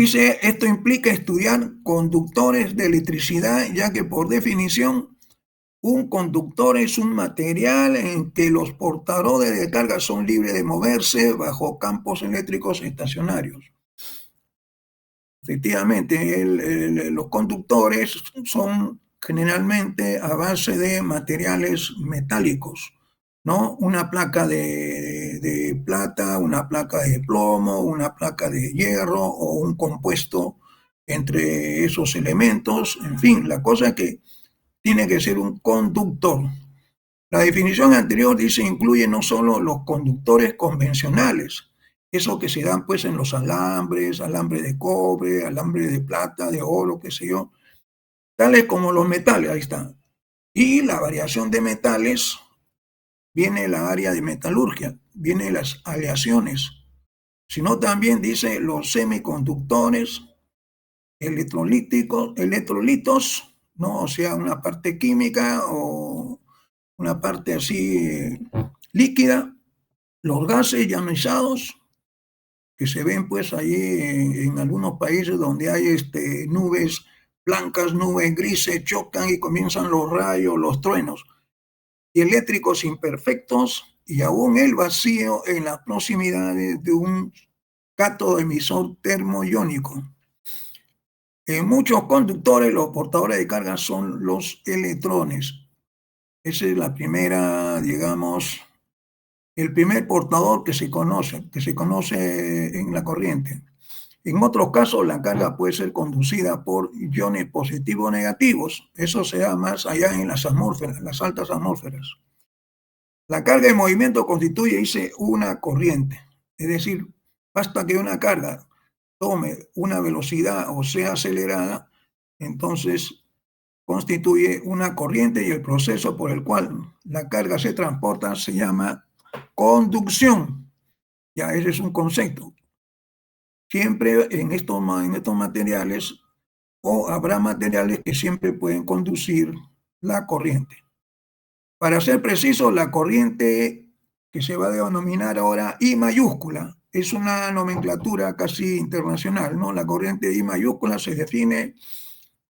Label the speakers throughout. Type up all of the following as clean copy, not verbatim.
Speaker 1: Dice, esto implica estudiar conductores de electricidad, ya que por definición un conductor es un material en que los portadores de carga son libres de moverse bajo campos eléctricos estacionarios. Efectivamente, los conductores son generalmente a base de materiales metálicos, ¿no? Una placa de plata, una placa de plomo, una placa de hierro o un compuesto entre esos elementos. En fin, la cosa es que tiene que ser un conductor. La definición anterior dice incluye no solo los conductores convencionales, eso que se dan pues en los alambres, alambre de cobre, alambre de plata, de oro, qué sé yo, tales como los metales, ahí está. Y la variación de metales viene de la área de metalurgia, viene de las aleaciones, sino también dice los semiconductores, electrolitos, ¿no? O sea, una parte química o una parte así líquida, los gases ionizados que se ven pues ahí en algunos países donde hay nubes blancas, nubes grises, chocan y comienzan los rayos, los truenos, y eléctricos imperfectos y aún el vacío en las proximidades de un cátodo emisor termoiónico. En muchos conductores, los portadores de carga son los electrones. Esa es la primera, digamos, el primer portador que se conoce en la corriente. En otros casos, la carga puede ser conducida por iones positivos o negativos. Eso se da más allá en las atmósferas, las altas atmósferas. La carga en movimiento constituye, dice, una corriente. Es decir, basta que una carga tome una velocidad o sea acelerada, entonces constituye una corriente y el proceso por el cual la carga se transporta se llama conducción. Ya ese es un concepto. Siempre en estos materiales o habrá materiales que siempre pueden conducir la corriente. Para ser preciso, la corriente que se va a denominar ahora I mayúscula es una nomenclatura casi internacional, ¿no? La corriente I mayúscula se define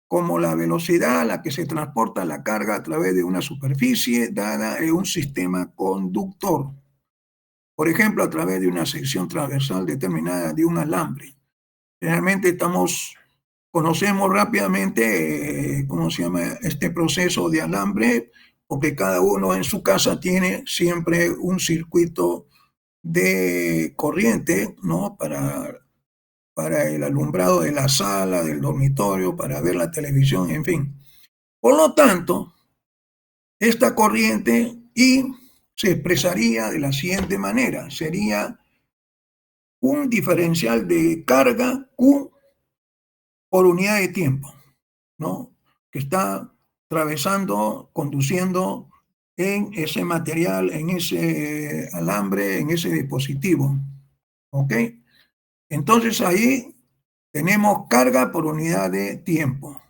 Speaker 1: como la velocidad a la que se transporta la carga a través de una superficie dada en un sistema conductor. Por ejemplo, a través de una sección transversal determinada de un alambre. Generalmente conocemos rápidamente, ¿cómo se llama? Este proceso de alambre, porque cada uno en su casa tiene siempre un circuito de corriente, ¿no? Para el alumbrado de la sala, del dormitorio, para ver la televisión, en fin. Por lo tanto, esta corriente I se expresaría de la siguiente manera. Sería un diferencial de carga Q por unidad de tiempo, ¿no? Que está atravesando, conduciendo en ese material, en ese alambre, en ese dispositivo. ¿Ok? Entonces ahí tenemos carga por unidad de tiempo.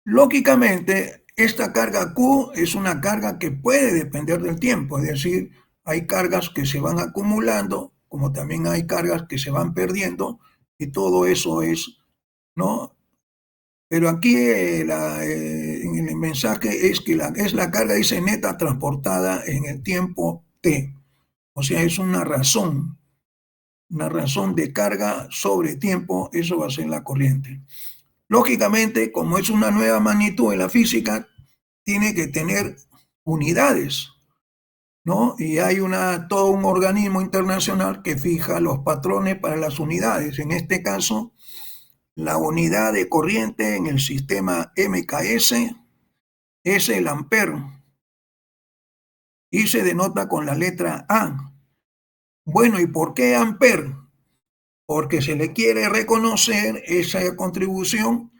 Speaker 1: Lógicamente, esta carga Q es una carga que puede depender del tiempo, es decir, hay cargas que se van acumulando, como también hay cargas que se van perdiendo, y todo eso es, ¿no? Pero aquí en el mensaje es que es la carga, dice, neta transportada en el tiempo T. O sea, es una razón de carga sobre tiempo, eso va a ser la corriente. Lógicamente, como es una nueva magnitud en la física, tiene que tener unidades, ¿no? Y hay todo un organismo internacional que fija los patrones para las unidades. En este caso, la unidad de corriente en el sistema MKS es el ampere y se denota con la letra A. Bueno, ¿y por qué ampere? Porque se le quiere reconocer esa contribución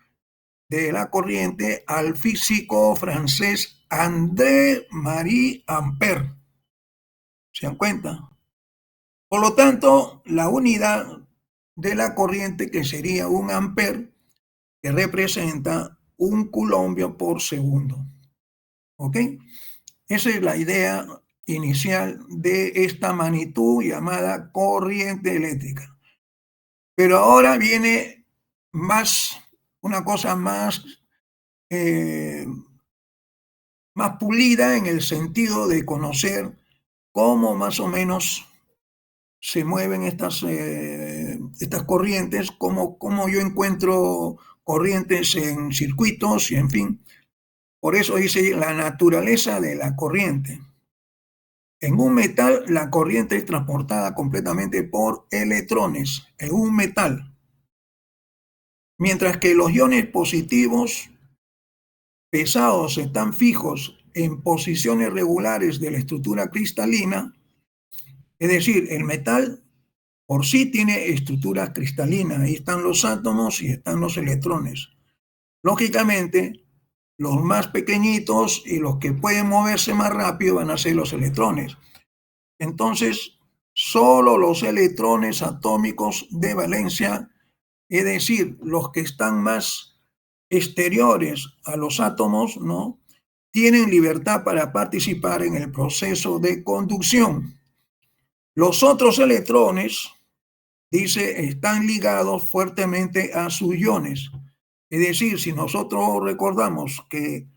Speaker 1: de la corriente al físico francés André-Marie Ampère. ¿Se dan cuenta? Por lo tanto, la unidad de la corriente, que sería un ampere, que representa un coulombio por segundo. ¿Ok? Esa es la idea inicial de esta magnitud llamada corriente eléctrica. Pero ahora viene una cosa más pulida en el sentido de conocer cómo más o menos se mueven estas corrientes, cómo yo encuentro corrientes en circuitos y en fin. Por eso dice la naturaleza de la corriente. En un metal, la corriente es transportada completamente por electrones, en un metal, mientras que los iones positivos pesados están fijos en posiciones regulares de la estructura cristalina, es decir, el metal por sí tiene estructura cristalina, ahí están los átomos y están los electrones. Lógicamente, los más pequeñitos y los que pueden moverse más rápido van a ser los electrones. Entonces, solo los electrones atómicos de valencia, es decir, los que están más exteriores a los átomos, ¿no?, tienen libertad para participar en el proceso de conducción. Los otros electrones, dice, están ligados fuertemente a sus iones. Es decir, si nosotros recordamos que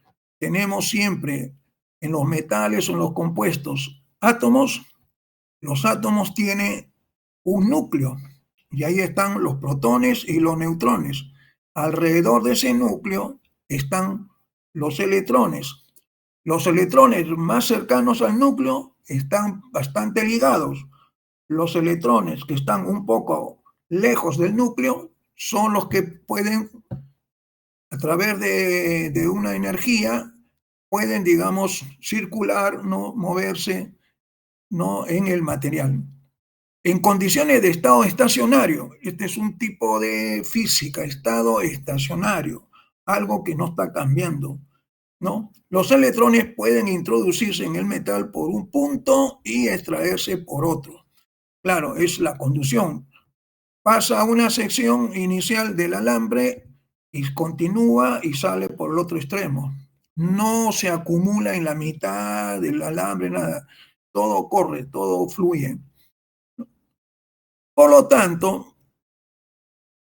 Speaker 1: tenemos siempre en los metales o en los compuestos átomos, los átomos tienen un núcleo y ahí están los protones y los neutrones. Alrededor de ese núcleo están los electrones. Los electrones más cercanos al núcleo están bastante ligados. Los electrones que están un poco lejos del núcleo son los que pueden, a través de una energía, pueden, digamos, circular, ¿no?, moverse, ¿no?, en el material. En condiciones de estado estacionario, este es un tipo de física, estado estacionario, algo que no está cambiando, ¿no? Los electrones pueden introducirse en el metal por un punto y extraerse por otro. Claro, es la conducción. Pasa a una sección inicial del alambre y continúa y sale por el otro extremo. No se acumula en la mitad del alambre, nada. Todo corre, todo fluye. Por lo tanto,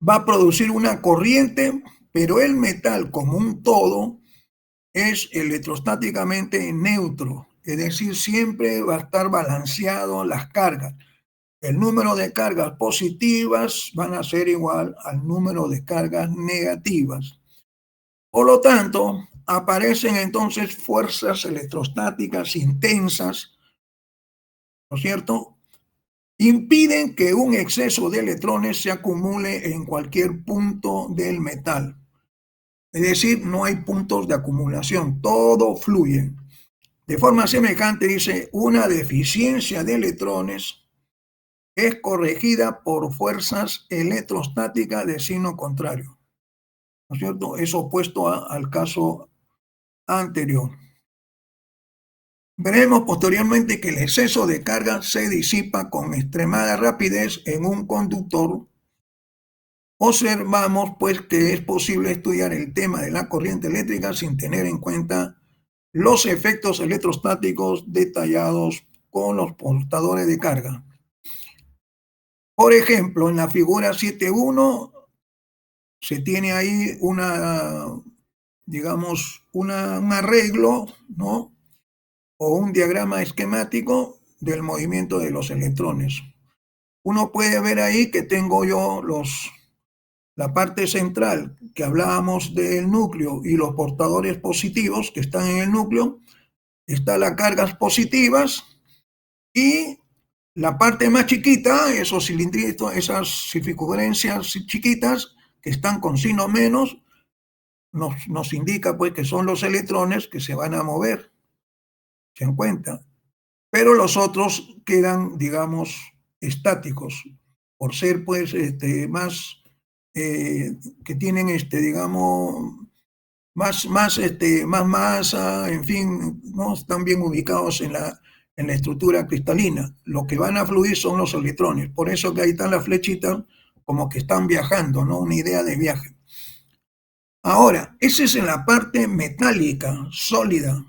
Speaker 1: va a producir una corriente, pero el metal como un todo es electrostáticamente neutro, es decir, siempre va a estar balanceado las cargas. El número de cargas positivas van a ser igual al número de cargas negativas. Por lo tanto, aparecen entonces fuerzas electrostáticas intensas, ¿no es cierto?, impiden que un exceso de electrones se acumule en cualquier punto del metal. Es decir, no hay puntos de acumulación, todo fluye. De forma semejante, dice, una deficiencia de electrones es corregida por fuerzas electrostáticas de signo contrario, ¿no es cierto? Es opuesto al caso anterior. Veremos posteriormente que el exceso de carga se disipa con extremada rapidez en un conductor. Observamos, pues, que es posible estudiar el tema de la corriente eléctrica sin tener en cuenta los efectos electrostáticos detallados con los portadores de carga. Por ejemplo, en la figura 7.1 se tiene ahí digamos, un arreglo, ¿no?, o un diagrama esquemático del movimiento de los electrones. Uno puede ver ahí que tengo yo la parte central, que hablábamos del núcleo, y los portadores positivos que están en el núcleo, están las cargas positivas, y la parte más chiquita, esos cilindritos, esas circunferencias chiquitas que están con signo menos, nos indica, pues, que son los electrones que se van a mover, ¿se dan cuenta? Pero los otros quedan, digamos, estáticos, por ser, pues, más, que tienen, digamos, más masa, en fin, no están bien ubicados en la estructura cristalina. Lo que van a fluir son los electrones, por eso que ahí están las flechitas, como que están viajando, ¿no? Una idea de viaje. Ahora, esa es en la parte metálica, sólida.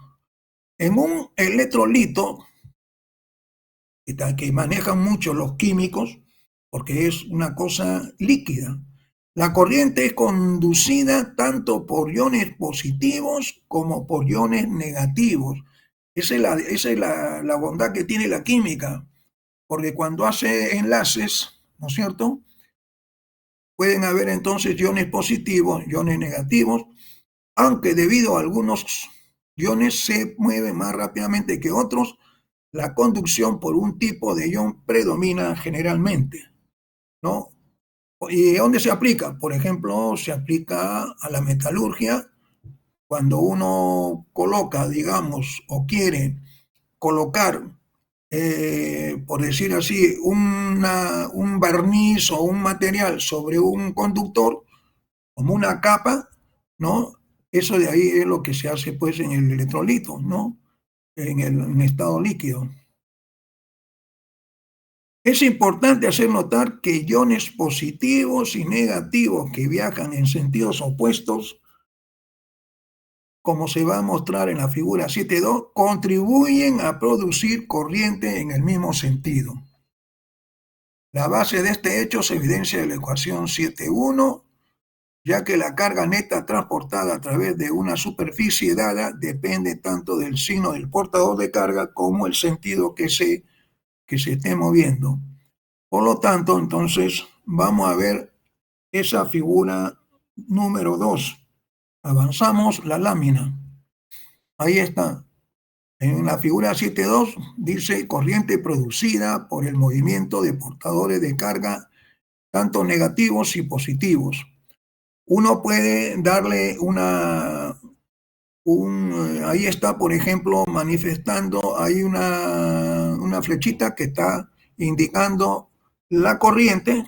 Speaker 1: En un electrolito, que manejan mucho los químicos, porque es una cosa líquida. La corriente es conducida tanto por iones positivos como por iones negativos. Esa es la bondad que tiene la química, porque cuando hace enlaces, ¿no es cierto? Pueden haber entonces iones positivos, iones negativos, aunque debido a algunos iones se mueven más rápidamente que otros, la conducción por un tipo de ion predomina generalmente, ¿no? ¿Y dónde se aplica? Por ejemplo, se aplica a la metalurgia cuando uno coloca, digamos, o quiere colocar, por decir así, un barniz o un material sobre un conductor, como una capa, ¿no? Eso de ahí es lo que se hace pues en el electrolito, ¿no? En estado líquido. Es importante hacer notar que iones positivos y negativos que viajan en sentidos opuestos, como se va a mostrar en la figura 7.2, contribuyen a producir corriente en el mismo sentido. La base de este hecho se evidencia en la ecuación 7.1, ya que la carga neta transportada a través de una superficie dada depende tanto del signo del portador de carga como el sentido que se esté moviendo. Por lo tanto, entonces, vamos a ver esa figura número 2. Avanzamos la lámina. Ahí está. En la figura 7.2 dice corriente producida por el movimiento de portadores de carga, tanto negativos y positivos. Uno puede darle ahí está, por ejemplo, manifestando, hay una flechita que está indicando la corriente,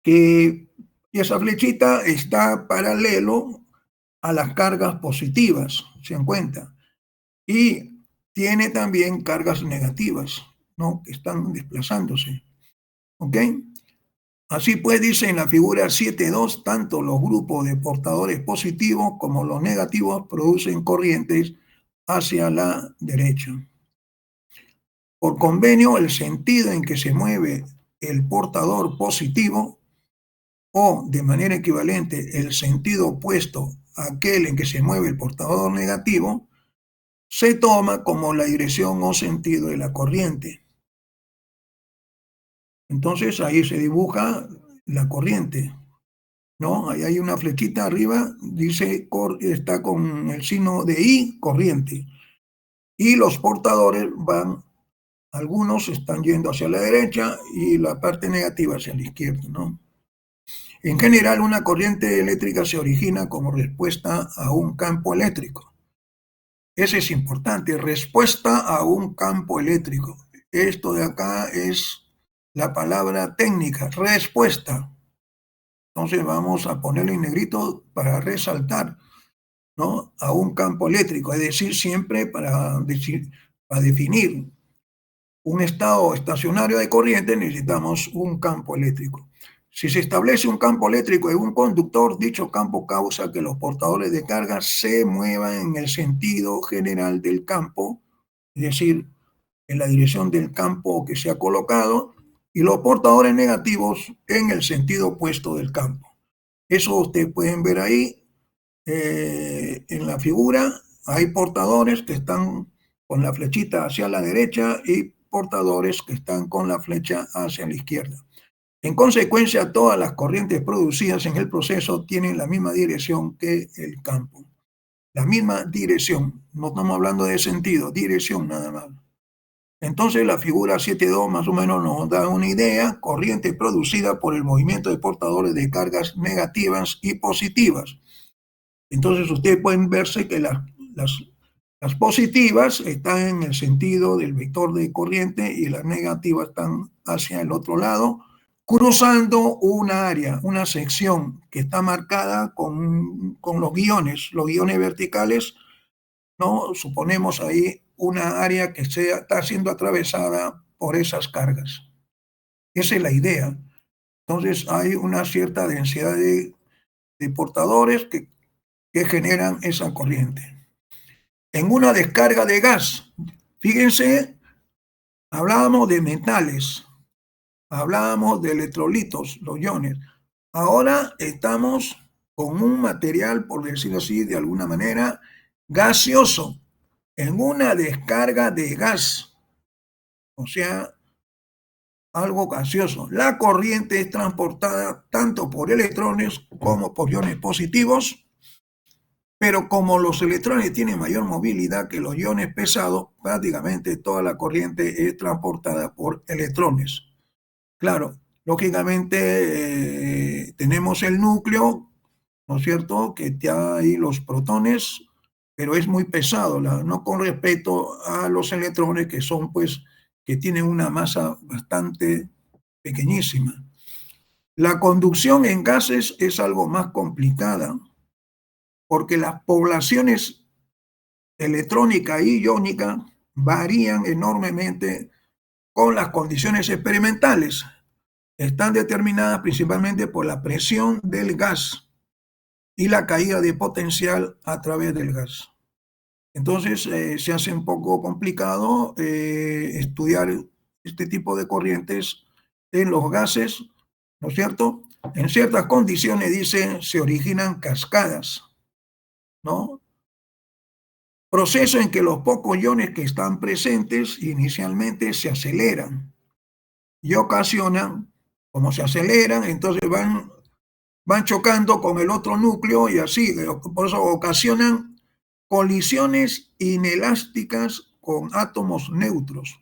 Speaker 1: que esa flechita está paralelo a las cargas positivas, se dan cuenta, y tiene también cargas negativas, ¿no? Que están desplazándose, ¿ok? Así pues, dice en la figura 7.2, tanto los grupos de portadores positivos como los negativos producen corrientes hacia la derecha. Por convenio, el sentido en que se mueve el portador positivo, o de manera equivalente el sentido opuesto a aquel en que se mueve el portador negativo, se toma como la dirección o sentido de la corriente. Entonces ahí se dibuja la corriente, ¿no? Ahí hay una flechita arriba, dice, está con el signo de I, corriente. Y los portadores van, algunos están yendo hacia la derecha y la parte negativa hacia la izquierda, ¿no? En general, una corriente eléctrica se origina como respuesta a un campo eléctrico. Ese es importante, respuesta a un campo eléctrico. Esto de acá es la palabra técnica, respuesta. Entonces vamos a ponerlo en negrito para resaltar, ¿no? A un campo eléctrico, es decir, siempre para definir un estado estacionario de corriente necesitamos un campo eléctrico. Si se establece un campo eléctrico en un conductor, dicho campo causa que los portadores de carga se muevan en el sentido general del campo, es decir, en la dirección del campo que se ha colocado, y los portadores negativos en el sentido opuesto del campo. Eso ustedes pueden ver ahí en la figura. Hay portadores que están con la flechita hacia la derecha y portadores que están con la flecha hacia la izquierda. En consecuencia, todas las corrientes producidas en el proceso tienen la misma dirección que el campo. La misma dirección, no estamos hablando de sentido, dirección nada más. Entonces la figura 7.2 más o menos nos da una idea, corriente producida por el movimiento de portadores de cargas negativas y positivas. Entonces ustedes pueden verse que las positivas están en el sentido del vector de corriente y las negativas están hacia el otro lado, cruzando una área, una sección que está marcada con los guiones verticales, ¿no? Suponemos ahí una área que está siendo atravesada por esas cargas. Esa es la idea. Entonces hay una cierta densidad de portadores que generan esa corriente. En una descarga de gas, fíjense, hablábamos de metales. Hablábamos de electrolitos, los iones. Ahora estamos con un material, por decirlo así, de alguna manera, gaseoso, en una descarga de gas, o sea, algo gaseoso. La corriente es transportada tanto por electrones como por iones positivos, pero como los electrones tienen mayor movilidad que los iones pesados, prácticamente toda la corriente es transportada por electrones. Claro, lógicamente tenemos el núcleo, ¿no es cierto?, que está ahí los protones, pero es muy pesado, no con respecto a los electrones que son, pues, que tienen una masa bastante pequeñísima. La conducción en gases es algo más complicada porque las poblaciones electrónica y iónica varían enormemente con las condiciones experimentales. Están determinadas principalmente por la presión del gas y la caída de potencial a través del gas. Entonces se hace un poco complicado estudiar este tipo de corrientes en los gases, ¿no es cierto? En ciertas condiciones, dice, se originan cascadas, ¿no? Proceso en que los pocos iones que están presentes inicialmente se aceleran y ocasionan, como se aceleran, entonces van chocando con el otro núcleo y así, por eso ocasionan colisiones inelásticas con átomos neutros,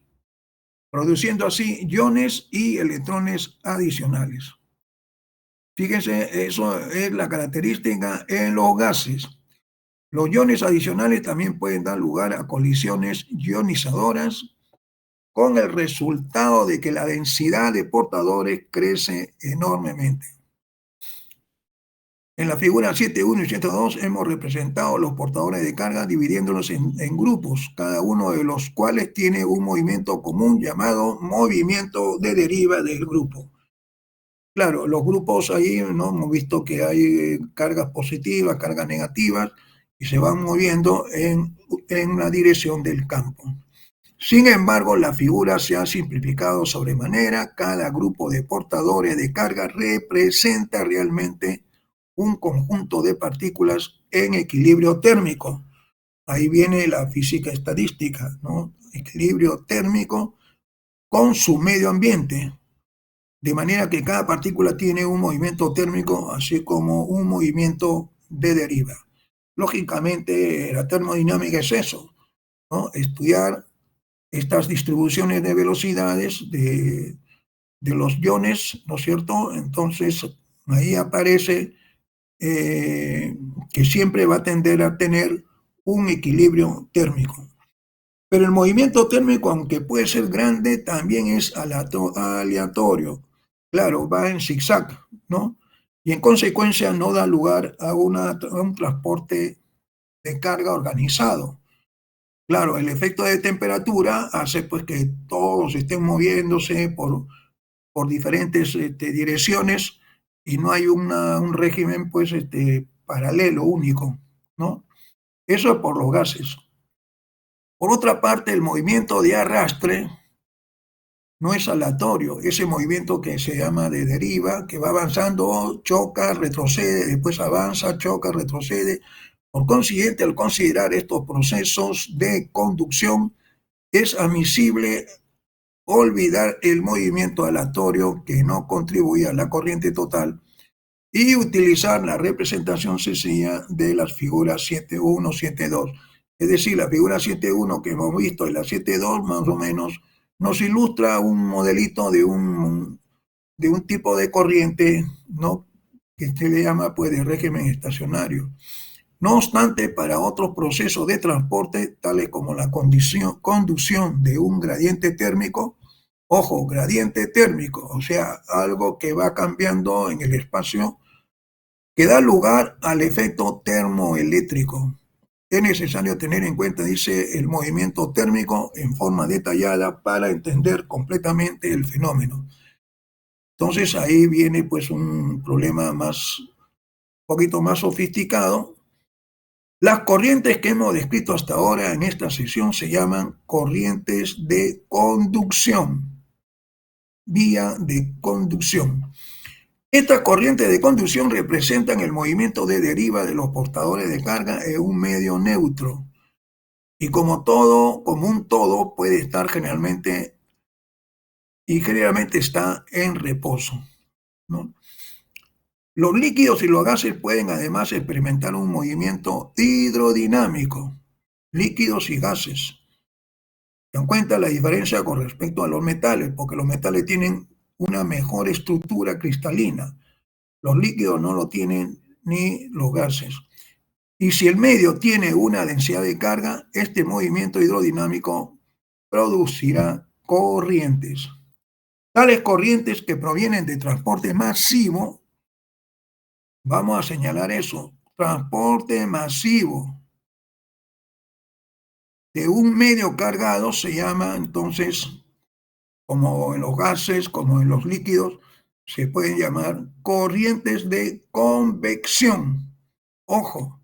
Speaker 1: produciendo así iones y electrones adicionales. Fíjense, eso es la característica en los gases. Los iones adicionales también pueden dar lugar a colisiones ionizadoras con el resultado de que la densidad de portadores crece enormemente. En la figura 7.1 y 7.2 hemos representado los portadores de carga dividiéndolos en grupos, cada uno de los cuales tiene un movimiento común llamado movimiento de deriva del grupo. Claro, los grupos ahí no hemos visto que hay cargas positivas, cargas negativas, y se van moviendo en la dirección del campo. Sin embargo, la figura se ha simplificado sobremanera. Cada grupo de portadores de carga representa realmente un conjunto de partículas en equilibrio térmico. Ahí viene la física estadística, ¿no? Equilibrio térmico con su medio ambiente, de manera que cada partícula tiene un movimiento térmico, así como un movimiento de deriva. Lógicamente, la termodinámica es eso, ¿no? Estudiar estas distribuciones de velocidades de los iones, ¿no es cierto? Entonces, ahí aparece que siempre va a tender a tener un equilibrio térmico. Pero el movimiento térmico, aunque puede ser grande, también es aleatorio. Claro, va en zigzag, ¿no? Y en consecuencia no da lugar a un transporte de carga organizado. Claro, el efecto de temperatura hace pues que todos estén moviéndose por diferentes direcciones y no hay un régimen pues paralelo, único, ¿no? Eso es por los gases. Por otra parte, el movimiento de arrastre no es aleatorio, ese movimiento que se llama de deriva, que va avanzando, choca, retrocede, después avanza, choca, retrocede. Por consiguiente, al considerar estos procesos de conducción, es admisible olvidar el movimiento aleatorio que no contribuye a la corriente total y utilizar la representación sencilla de las figuras 7.1, 7.2. Es decir, la figura 7.1 que hemos visto y la 7.2 más o menos nos ilustra un modelito de un tipo de corriente, ¿no?, que se le llama pues de régimen estacionario. No obstante, para otros procesos de transporte, tales como la conducción de un gradiente térmico, ojo, gradiente térmico, o sea, algo que va cambiando en el espacio, que da lugar al efecto termoeléctrico. Es necesario tener en cuenta, dice, el movimiento térmico en forma detallada para entender completamente el fenómeno. Entonces ahí viene pues un problema un poquito más sofisticado. Las corrientes que hemos descrito hasta ahora en esta sesión se llaman corrientes de conducción. vía de conducción. Estas corrientes de conducción representan el movimiento de deriva de los portadores de carga en un medio neutro. Y como un todo puede estar generalmente está en reposo, ¿no? Los líquidos y los gases pueden además experimentar un movimiento hidrodinámico, líquidos y gases. Se dan cuenta la diferencia con respecto a los metales, porque los metales tienen una mejor estructura cristalina. Los líquidos no lo tienen ni los gases. Y si el medio tiene una densidad de carga, este movimiento hidrodinámico producirá corrientes. Tales corrientes que provienen de transporte masivo, vamos a señalar eso, transporte masivo de un medio cargado se llama entonces, como en los gases, como en los líquidos, se pueden llamar corrientes de convección. Ojo,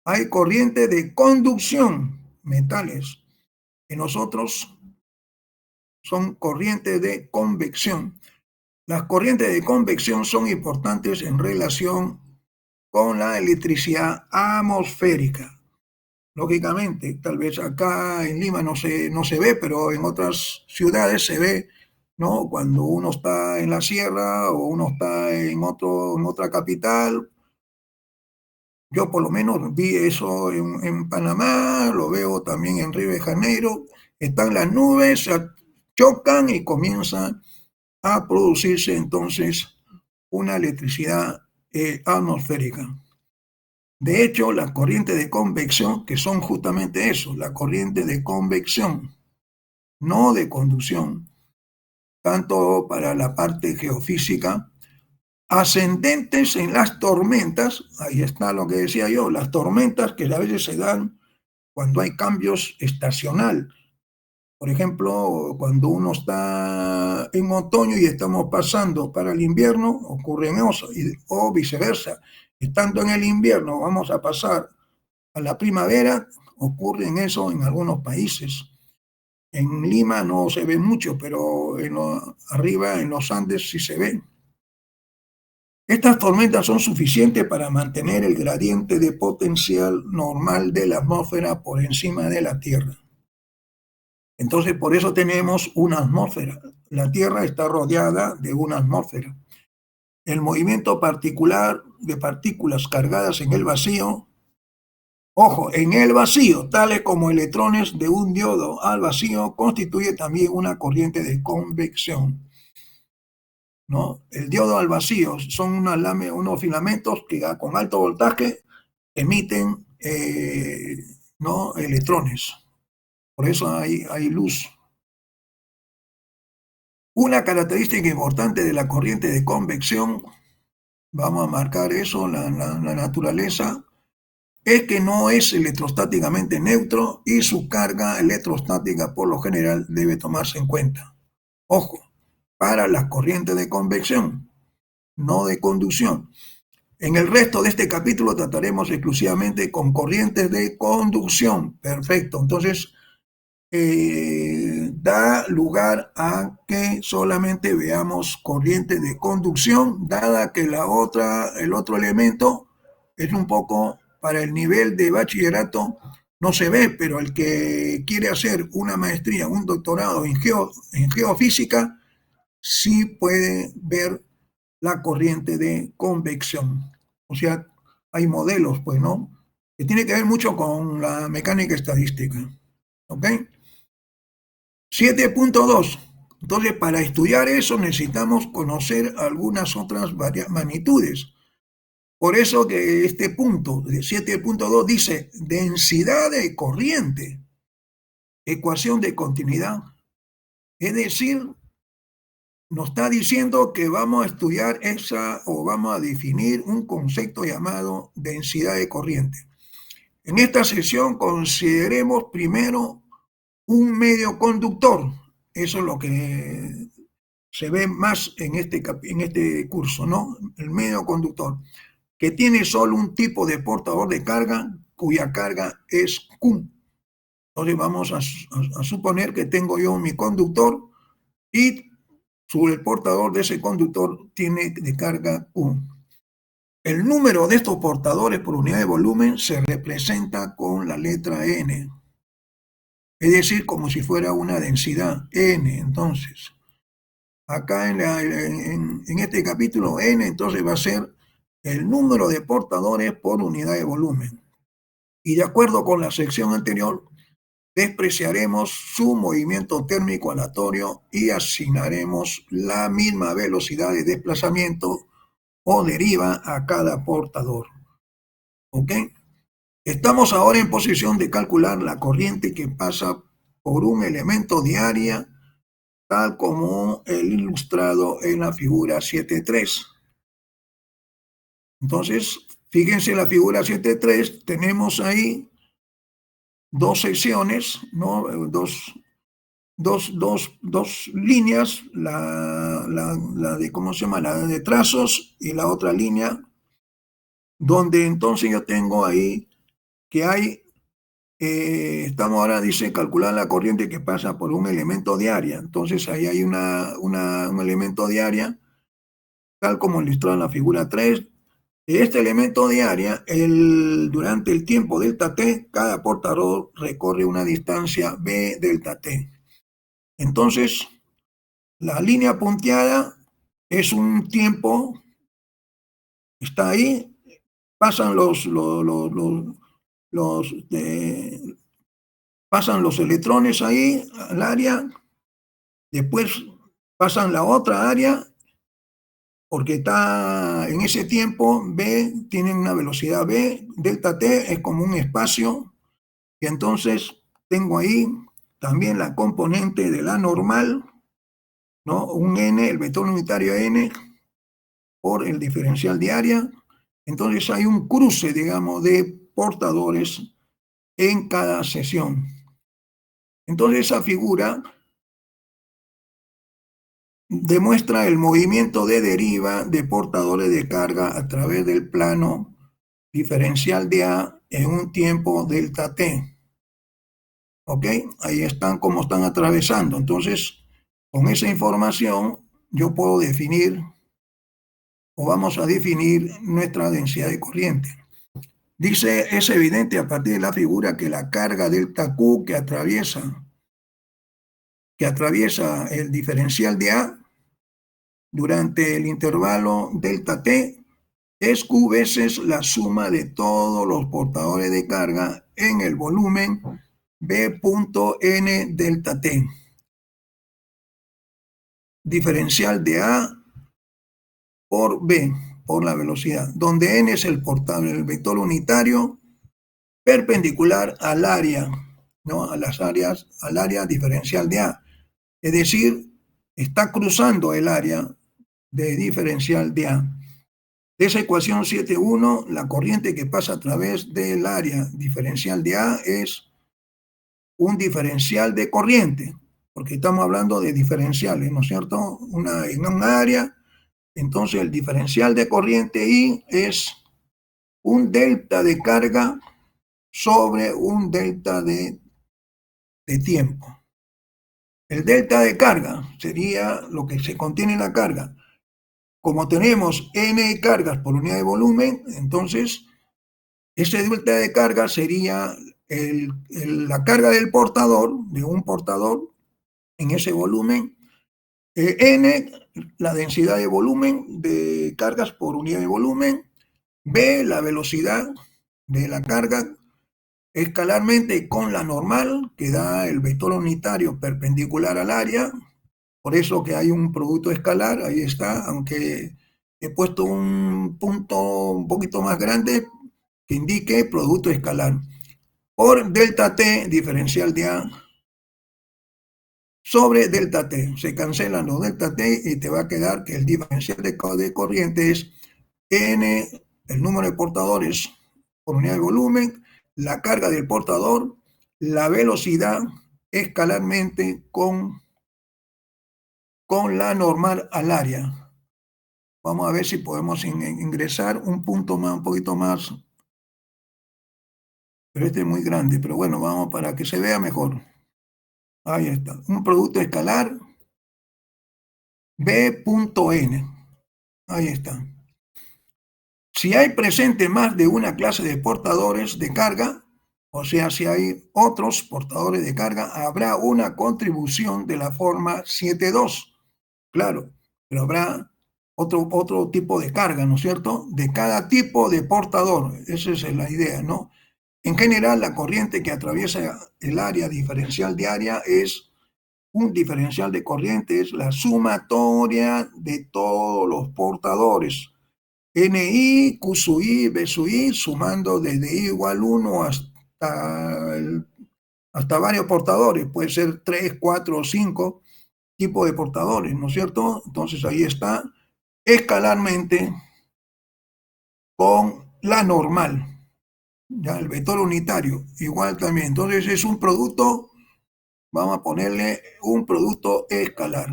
Speaker 1: hay corriente de conducción, metales, que nosotros son corrientes de convección. Las corrientes de convección son importantes en relación con la electricidad atmosférica. Lógicamente, tal vez acá en Lima no se ve, pero en otras ciudades se ve, ¿no? Cuando uno está en la sierra o uno está en otra capital. Yo por lo menos vi eso en Panamá, lo veo también en Río de Janeiro. Están las nubes, chocan y comienza a producirse entonces una electricidad atmosférica. De hecho, las corrientes de convección, que son justamente eso, la corriente de convección, no de conducción, tanto para la parte geofísica, ascendentes en las tormentas, ahí está lo que decía yo, las tormentas que a veces se dan cuando hay cambios estacional. Por ejemplo, cuando uno está en otoño y estamos pasando para el invierno, ocurre en eso, o viceversa. Estando en el invierno vamos a pasar a la primavera, ocurre en eso en algunos países. En Lima no se ve mucho, pero arriba en los Andes sí se ven. Estas tormentas son suficientes para mantener el gradiente de potencial normal de la atmósfera por encima de la Tierra. Entonces, por eso tenemos una atmósfera. La Tierra está rodeada de una atmósfera. El movimiento particular de partículas cargadas en el vacío, ojo, en el vacío, tales como electrones de un diodo al vacío, constituye también una corriente de convección, ¿no? El diodo al vacío son unos filamentos que con alto voltaje emiten ¿no? electrones. Por eso hay luz. Una característica importante de la corriente de convección, vamos a marcar eso, la naturaleza, es que no es electrostáticamente neutro y su carga electrostática por lo general debe tomarse en cuenta. Ojo, para las corrientes de convección, no de conducción. En el resto de este capítulo trataremos exclusivamente con corrientes de conducción. Perfecto, entonces da lugar a que solamente veamos corrientes de conducción, dada que el otro elemento es un poco para el nivel de bachillerato, no se ve, pero el que quiere hacer una maestría, un doctorado en geofísica, sí puede ver la corriente de convección. O sea, hay modelos, pues, ¿no? Que tiene que ver mucho con la mecánica estadística. ¿Ok? 7.2. Entonces, para estudiar eso necesitamos conocer algunas otras magnitudes. Por eso que este punto de 7.2 dice densidad de corriente, ecuación de continuidad. Es decir, nos está diciendo que vamos a estudiar vamos a definir un concepto llamado densidad de corriente. En esta sesión consideremos primero un medio conductor. Eso es lo que se ve más en este curso, ¿no? El medio conductor, que tiene solo un tipo de portador de carga, cuya carga es Q. Entonces vamos a suponer que tengo yo mi conductor y sobre el portador de ese conductor tiene de carga Q. El número de estos portadores por unidad de volumen se representa con la letra N, es decir, como si fuera una densidad N. Entonces, acá en este capítulo N, entonces va a ser el número de portadores por unidad de volumen. Y de acuerdo con la sección anterior, despreciaremos su movimiento térmico aleatorio y asignaremos la misma velocidad de desplazamiento o deriva a cada portador. ¿Ok? Estamos ahora en posición de calcular la corriente que pasa por un elemento de área, tal como el ilustrado en la figura 7.3. Entonces, fíjense la figura 7.3, tenemos ahí dos secciones, ¿no? Dos líneas, la de, ¿cómo se llama? La de trazos y la otra línea, donde entonces yo tengo ahí que hay, estamos ahora, dice, calcular la corriente que pasa por un elemento de área. Entonces ahí hay un elemento de área, tal como ilustrado en la figura 3. Este elemento de área, durante el tiempo delta t, cada portador recorre una distancia b delta t. Entonces, la línea punteada es un tiempo, está ahí, pasan pasan los electrones ahí al área, después pasan la otra área, porque está en ese tiempo B, tienen una velocidad B, delta t es como un espacio, y entonces tengo ahí también la componente de la normal, ¿no? Un n, el vector unitario n, por el diferencial de área. Entonces hay un cruce, digamos, de portadores en cada sección. Entonces esa figura demuestra el movimiento de deriva de portadores de carga a través del plano diferencial de A en un tiempo delta t. ¿Ok? Ahí están como están atravesando. Entonces, con esa información yo puedo definir o vamos a definir nuestra densidad de corriente. Dice, es evidente a partir de la figura que la carga delta Q que atraviesa el diferencial de A durante el intervalo delta T es Q veces la suma de todos los portadores de carga en el volumen B.N delta T. Diferencial de A por B, por la velocidad, donde N es el vector unitario perpendicular al área, ¿no? Al área diferencial de A. Es decir, está cruzando el área de diferencial de A. De esa ecuación 7.1, la corriente que pasa a través del área diferencial de A es un diferencial de corriente, porque estamos hablando de diferenciales, ¿no es cierto? En un área, entonces el diferencial de corriente I es un delta de carga sobre un delta de tiempo. El delta de carga sería lo que se contiene en la carga. Como tenemos n cargas por unidad de volumen, entonces ese delta de carga sería la carga del portador, de un portador en ese volumen, n, la densidad de volumen de cargas por unidad de volumen, b, la velocidad de la carga escalarmente con la normal, que da el vector unitario perpendicular al área. Por eso que hay un producto escalar, ahí está, aunque he puesto un punto un poquito más grande que indique producto escalar, por delta t diferencial de A sobre delta t. Se cancelan los delta t y te va a quedar que el diferencial de corriente es n, el número de portadores por unidad de volumen, la carga del portador, la velocidad escalarmente con la normal al área. Vamos a ver si podemos ingresar un punto más, un poquito más, pero este es muy grande, pero bueno, vamos para que se vea mejor. Ahí está, un producto escalar B.N. Ahí está. Si hay presente más de una clase de portadores de carga, o sea, si hay otros portadores de carga, habrá una contribución de la forma 7.2. Claro, pero habrá otro tipo de carga, ¿no es cierto? De cada tipo de portador. Esa es la idea, ¿no? En general, la corriente que atraviesa el área diferencial diaria es un diferencial de corriente, es la sumatoria de todos los portadores. NI, Q sub I, B sub I, sumando desde I igual 1 hasta varios portadores, puede ser 3, 4 o 5 tipos de portadores, ¿no es cierto? Entonces ahí está, escalarmente con la normal, ya el vector unitario, igual también. Entonces es un producto, vamos a ponerle un producto escalar.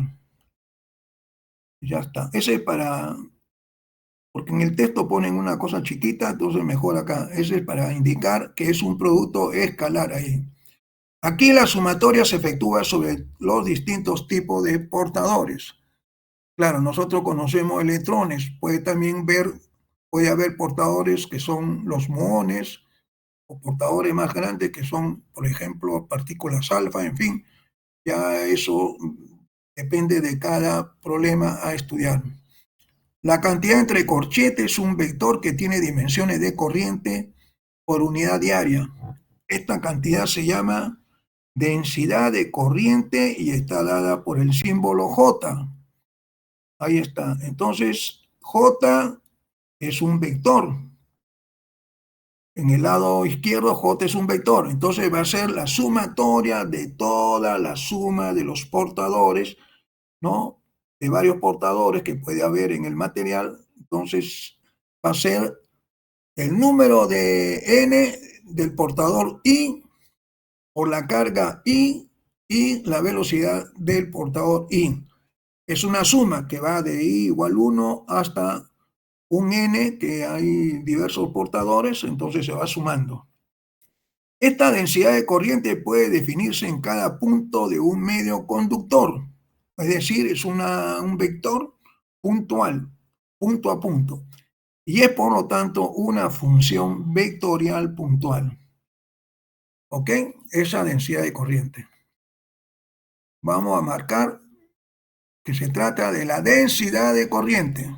Speaker 1: Ya está. Ese es para, porque en el texto ponen una cosa chiquita, entonces mejor acá. Ese es para indicar que es un producto escalar ahí. Aquí la sumatoria se efectúa sobre los distintos tipos de portadores. Claro, nosotros conocemos electrones, puede haber portadores que son los muones, o portadores más grandes que son, por ejemplo, partículas alfa, en fin, ya eso depende de cada problema a estudiar. La cantidad entre corchetes es un vector que tiene dimensiones de corriente por unidad diaria. Esta cantidad se llama densidad de corriente y está dada por el símbolo J. Ahí está. Entonces, J es un vector. En el lado izquierdo, J es un vector. Entonces va a ser la sumatoria de toda la suma de los portadores, ¿no? De varios portadores que puede haber en el material. Entonces va a ser el número de N del portador I por la carga I y la velocidad del portador I. Es una suma que va de I igual 1 hasta un N, que hay diversos portadores, entonces se va sumando. Esta densidad de corriente puede definirse en cada punto de un medio conductor, es decir, es un vector puntual, punto a punto, y es por lo tanto una función vectorial puntual. ¿Ok? Esa densidad de corriente. Vamos a marcar que se trata de la densidad de corriente.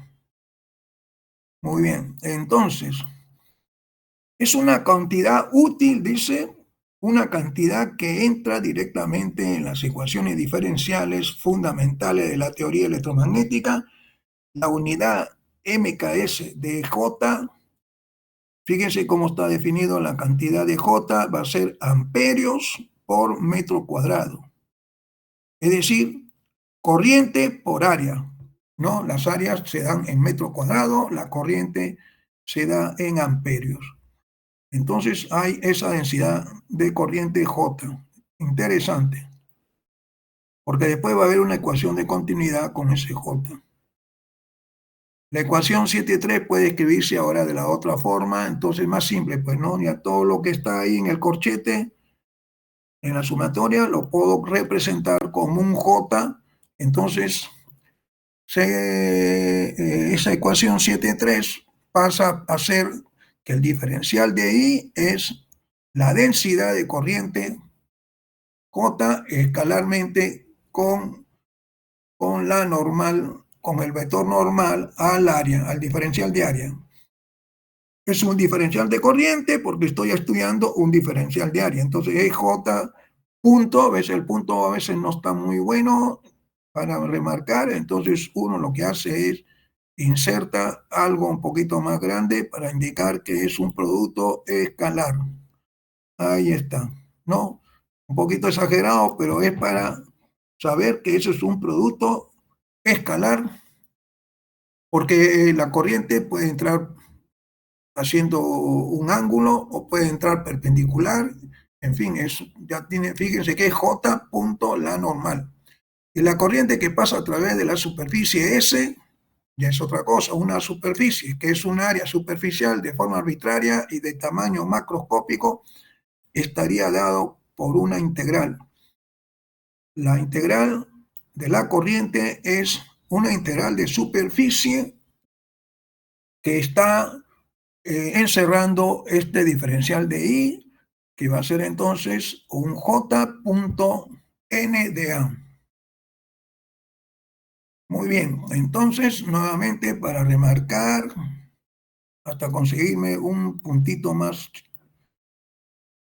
Speaker 1: Muy bien, entonces, es una cantidad útil, dice, una cantidad que entra directamente en las ecuaciones diferenciales fundamentales de la teoría electromagnética. La unidad MKS de J, fíjense cómo está definido la cantidad de J, va a ser amperios por metro cuadrado. Es decir, corriente por área, ¿no? Las áreas se dan en metro cuadrado, la corriente se da en amperios. Entonces hay esa densidad de corriente J. Interesante, porque después va a haber una ecuación de continuidad con ese J. La ecuación 7.3 puede escribirse ahora de la otra forma, entonces más simple, pues no, ya todo lo que está ahí en el corchete, en la sumatoria, lo puedo representar como un J, entonces esa ecuación 7.3 pasa a ser que el diferencial de I es la densidad de corriente J escalarmente con la normal, con el vector normal al área, al diferencial de área. Es un diferencial de corriente porque estoy estudiando un diferencial de área. Entonces es J punto, a veces el punto a veces no está muy bueno para remarcar, entonces uno lo que hace es inserta algo un poquito más grande para indicar que es un producto escalar. Ahí está, ¿no? Un poquito exagerado, pero es para saber que eso es un producto escalar, porque la corriente puede entrar haciendo un ángulo o puede entrar perpendicular, en fin, eso ya tiene, fíjense que es J punto la normal. Y la corriente que pasa a través de la superficie S ya es otra cosa, una superficie, que es un área superficial de forma arbitraria y de tamaño macroscópico, estaría dado por una integral. La integral de la corriente es una integral de superficie que está encerrando este diferencial de I, que va a ser entonces un J punto N de A. Muy bien, entonces nuevamente para remarcar, hasta conseguirme un puntito más,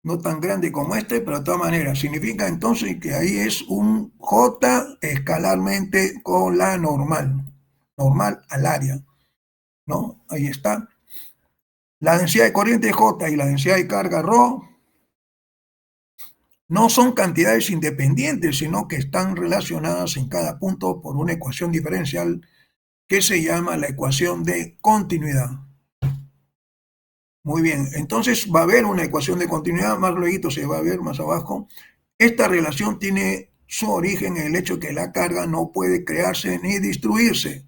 Speaker 1: no tan grande como este, pero de todas maneras, significa entonces que ahí es un J escalarmente con la normal al área, ¿no? Ahí está. La densidad de corriente J y la densidad de carga ρ no son cantidades independientes, sino que están relacionadas en cada punto por una ecuación diferencial que se llama la ecuación de continuidad. Muy bien, entonces va a haber una ecuación de continuidad, más luego se va a ver más abajo. Esta relación tiene su origen en el hecho de que la carga no puede crearse ni destruirse,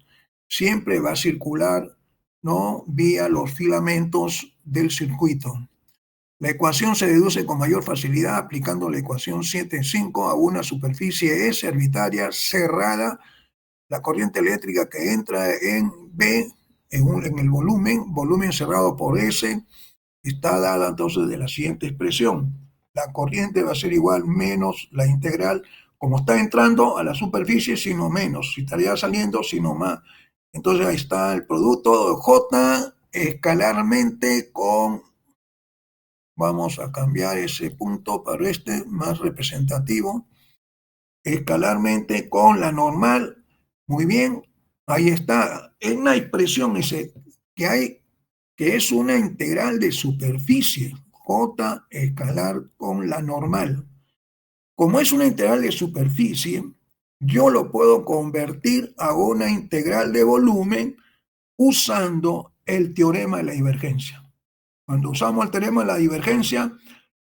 Speaker 1: siempre va a circular, ¿no?, vía los filamentos del circuito. La ecuación se deduce con mayor facilidad aplicando la ecuación 7.5 a una superficie S arbitraria cerrada. La corriente eléctrica que entra en B, en el volumen cerrado por S, está dada entonces de la siguiente expresión. La corriente va a ser igual menos la integral, como está entrando a la superficie, sino menos. Si estaría saliendo, sino más. Entonces ahí está el producto de J escalarmente con... Vamos a cambiar ese punto para este más representativo. Escalarmente con la normal. Muy bien, ahí está. Es una expresión que hay, que es una integral de superficie. J escalar con la normal. Como es una integral de superficie, yo lo puedo convertir a una integral de volumen usando el teorema de la divergencia. Cuando usamos el teorema de la divergencia,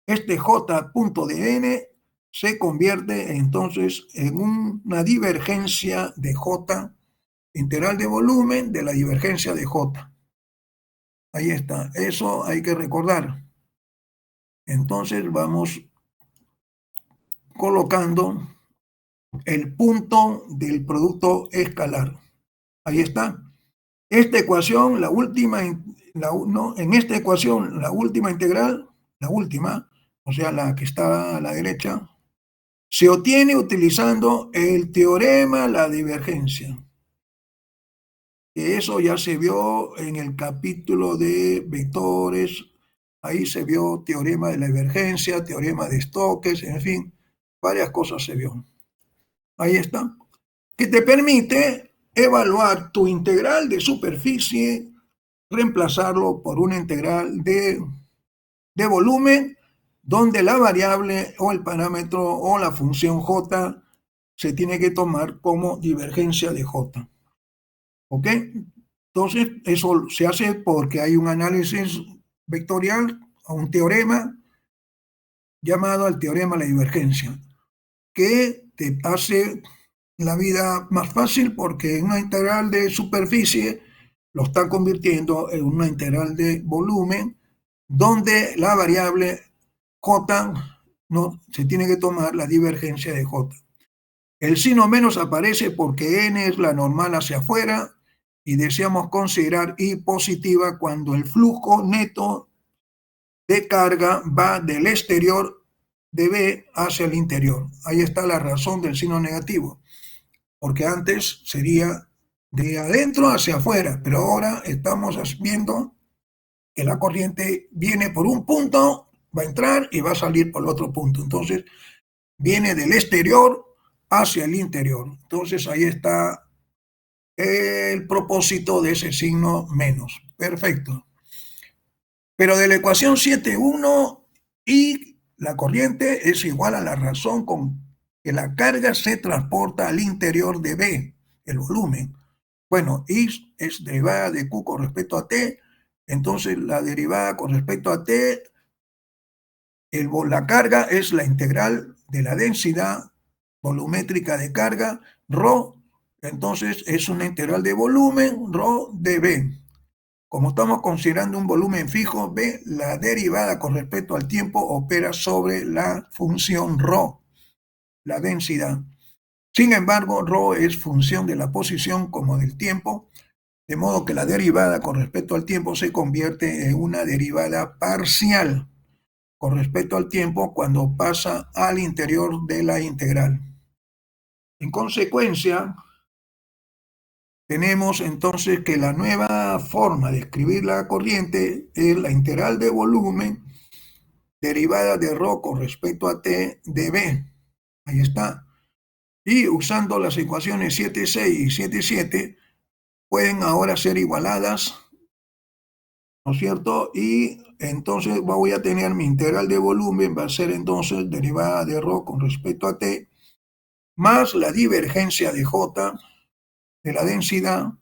Speaker 1: este J punto de N se convierte entonces en una divergencia de J, integral de volumen de la divergencia de J. Ahí está, eso hay que recordar. Entonces vamos colocando el punto del producto escalar. Ahí está. Esta ecuación, la última, en esta ecuación, la última integral, la última, o sea, la que está a la derecha, se obtiene utilizando el teorema de la divergencia. Eso ya se vio en el capítulo de vectores, ahí se vio teorema de la divergencia, teorema de Stokes, en fin, varias cosas se vio. Ahí está. Que te permite evaluar tu integral de superficie, reemplazarlo por una integral de volumen, donde la variable o el parámetro o la función J se tiene que tomar como divergencia de J. ¿Ok? Entonces, eso se hace porque hay un análisis vectorial o un teorema llamado el teorema de la divergencia, que te hace la vida más fácil porque en una integral de superficie lo está convirtiendo en una integral de volumen donde la variable J no se tiene que tomar la divergencia de J. El signo menos aparece porque N es la normal hacia afuera y deseamos considerar I positiva cuando el flujo neto de carga va del exterior de B hacia el interior. Ahí está la razón del signo negativo, porque antes sería de adentro hacia afuera, pero ahora estamos viendo que la corriente viene por un punto, va a entrar y va a salir por el otro punto. Entonces, viene del exterior hacia el interior. Entonces, ahí está el propósito de ese signo menos. Perfecto. Pero de la ecuación 7.1, y la corriente es igual a la razón con que la carga se transporta al interior de B, el volumen. Bueno, I es derivada de Q con respecto a T, entonces la derivada con respecto a T, la carga es la integral de la densidad volumétrica de carga, ρ, entonces es una integral de volumen, ρ de B. Como estamos considerando un volumen fijo, B, la derivada con respecto al tiempo opera sobre la función ρ, la densidad. Sin embargo, ρ es función de la posición como del tiempo, de modo que la derivada con respecto al tiempo se convierte en una derivada parcial con respecto al tiempo cuando pasa al interior de la integral. En consecuencia, tenemos entonces que la nueva forma de escribir la corriente es la integral de volumen derivada de ρ con respecto a t de b. Ahí está. Y usando las ecuaciones 7,6 y 7,7 pueden ahora ser igualadas, ¿no es cierto? Y entonces voy a tener mi integral de volumen, va a ser entonces derivada de ρ con respecto a t, más la divergencia de J de la densidad.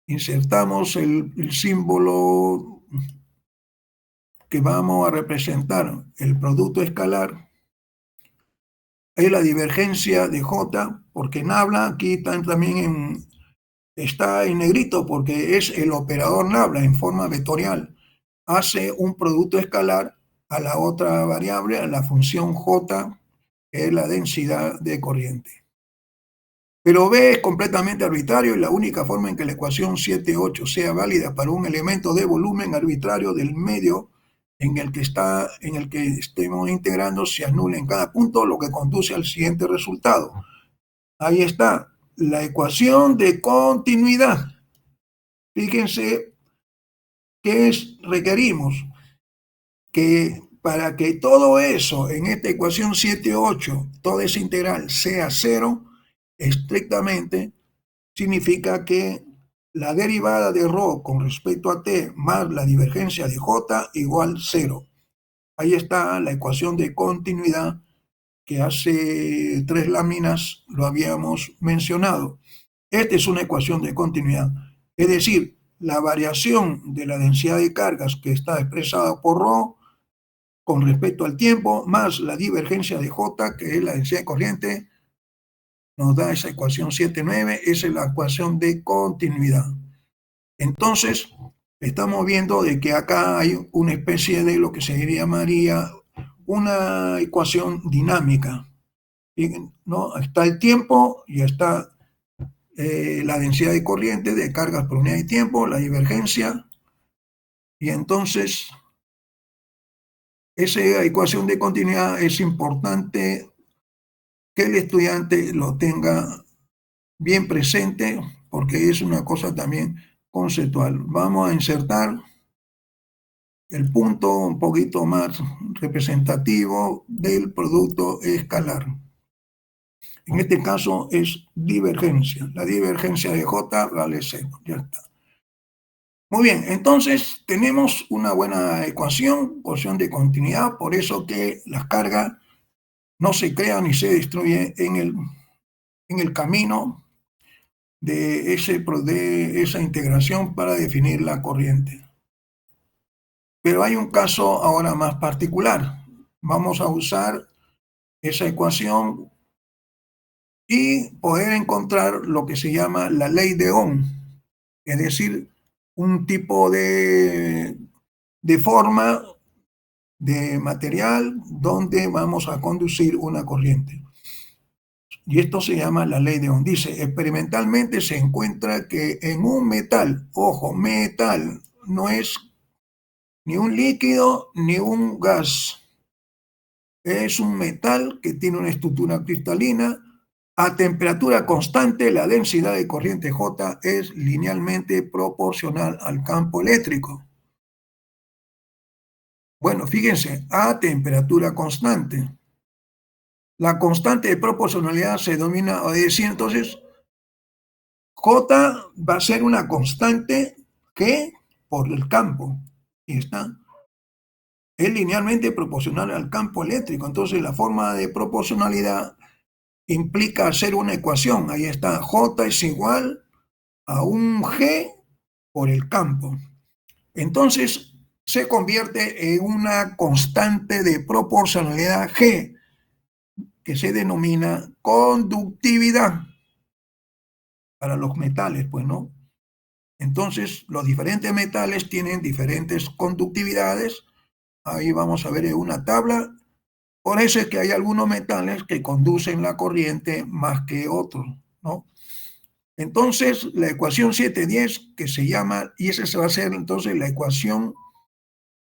Speaker 1: Insertamos el símbolo que vamos a representar, el producto escalar, es la divergencia de J, porque nabla aquí también está en negrito, porque es el operador nabla en forma vectorial. Hace un producto escalar a la otra variable, a la función J, que es la densidad de corriente. Pero B es completamente arbitrario y la única forma en que la ecuación 7,8 sea válida para un elemento de volumen arbitrario del medio en el que estemos integrando se anula en cada punto, lo que conduce al siguiente resultado. Ahí está, la ecuación de continuidad. Fíjense qué requerimos, que para que todo eso en esta ecuación 7,8, toda esa integral sea cero, estrictamente significa que la derivada de ρ con respecto a t más la divergencia de j igual 0. Ahí está la ecuación de continuidad que hace 3 láminas lo habíamos mencionado. Esta es una ecuación de continuidad, es decir, la variación de la densidad de cargas que está expresada por ρ con respecto al tiempo más la divergencia de j, que es la densidad de corriente, nos da esa ecuación 7,9, esa es la ecuación de continuidad. Entonces, estamos viendo de que acá hay una especie de lo que se llamaría una ecuación dinámica, ¿no? Está el tiempo y está la densidad de corriente de cargas por unidad de tiempo, la divergencia, y entonces esa ecuación de continuidad es importante que el estudiante lo tenga bien presente porque es una cosa también conceptual. Vamos a insertar el punto un poquito más representativo del producto escalar. En este caso es divergencia. La divergencia de J vale 0. Ya está. Muy bien, entonces tenemos una buena ecuación de continuidad, por eso que las cargas no se crean ni se destruyen en el camino de esa integración para definir la corriente. Pero hay un caso ahora más particular. Vamos a usar esa ecuación y poder encontrar lo que se llama la ley de Ohm, es decir, un tipo de forma de material donde vamos a conducir una corriente. Y esto se llama la ley de Ohm. Dice, experimentalmente se encuentra que en un metal, ojo, metal, no es ni un líquido ni un gas, es un metal que tiene una estructura cristalina. A temperatura constante, la densidad de corriente J es linealmente proporcional al campo eléctrico. Bueno, fíjense, a temperatura constante. La constante de proporcionalidad se denomina, es decir, entonces, J va a ser una constante que por el campo, y está, es linealmente proporcional al campo eléctrico. Entonces, la forma de proporcionalidad implica hacer una ecuación. Ahí está, J es igual a un G por el campo. Entonces, se convierte en una constante de proporcionalidad G, que se denomina conductividad para los metales, pues, ¿no? Entonces, los diferentes metales tienen diferentes conductividades. Ahí vamos a ver en una tabla Por eso es que hay algunos metales que conducen la corriente más que otros, ¿no? Entonces, la ecuación 710, que se llama, y esa se va a ser entonces la ecuación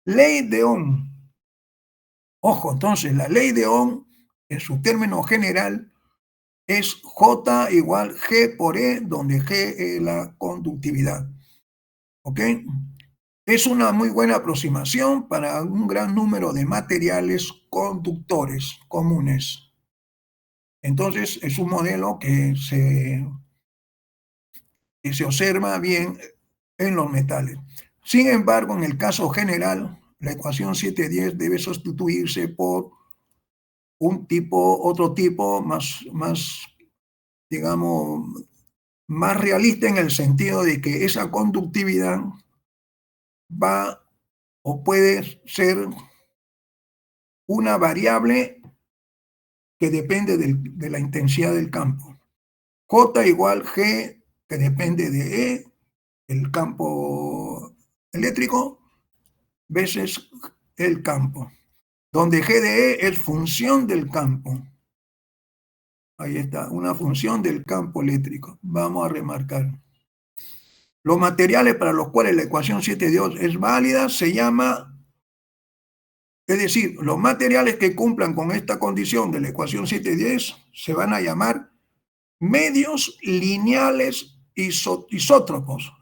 Speaker 1: ley de Ohm. Ojo, entonces, la ley de Ohm, en su término general, es J igual G por E, donde G es la conductividad. ¿Ok? Es una muy buena aproximación para un gran número de materiales conductores comunes. Entonces, es un modelo que se observa bien en los metales. Sin embargo, en el caso general, la ecuación 710 debe sustituirse por otro tipo más, digamos, más realista, en el sentido de que esa conductividad va o puede ser una variable que depende de la intensidad del campo. J igual G, que depende de E, el campo eléctrico, veces el campo, donde G de E es función del campo. Ahí está, una función del campo eléctrico. Vamos a remarcar. Los materiales para los cuales la ecuación 7 es válida se llama, es decir, los materiales que cumplan con esta condición de la ecuación 710 se van a llamar medios lineales isótropos.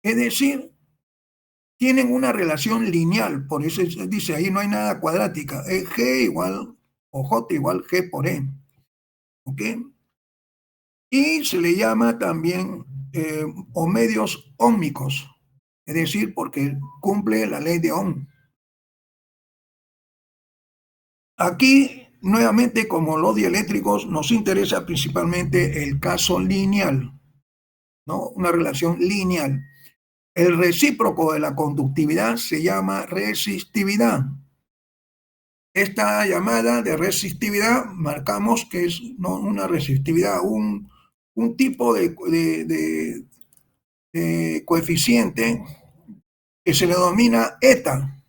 Speaker 1: Es decir, tienen una relación lineal, por eso dice ahí no hay nada cuadrática, es G igual o J igual G por E. ¿Ok? Y se le llama también o medios óhmicos, es decir, porque cumple la ley de Ohm. Aquí, nuevamente, como los dieléctricos, nos interesa principalmente el caso lineal, ¿no? Una relación lineal. El recíproco de la conductividad se llama resistividad. Esta llamada de resistividad marcamos que es no una resistividad, un tipo de coeficiente que se le denomina eta.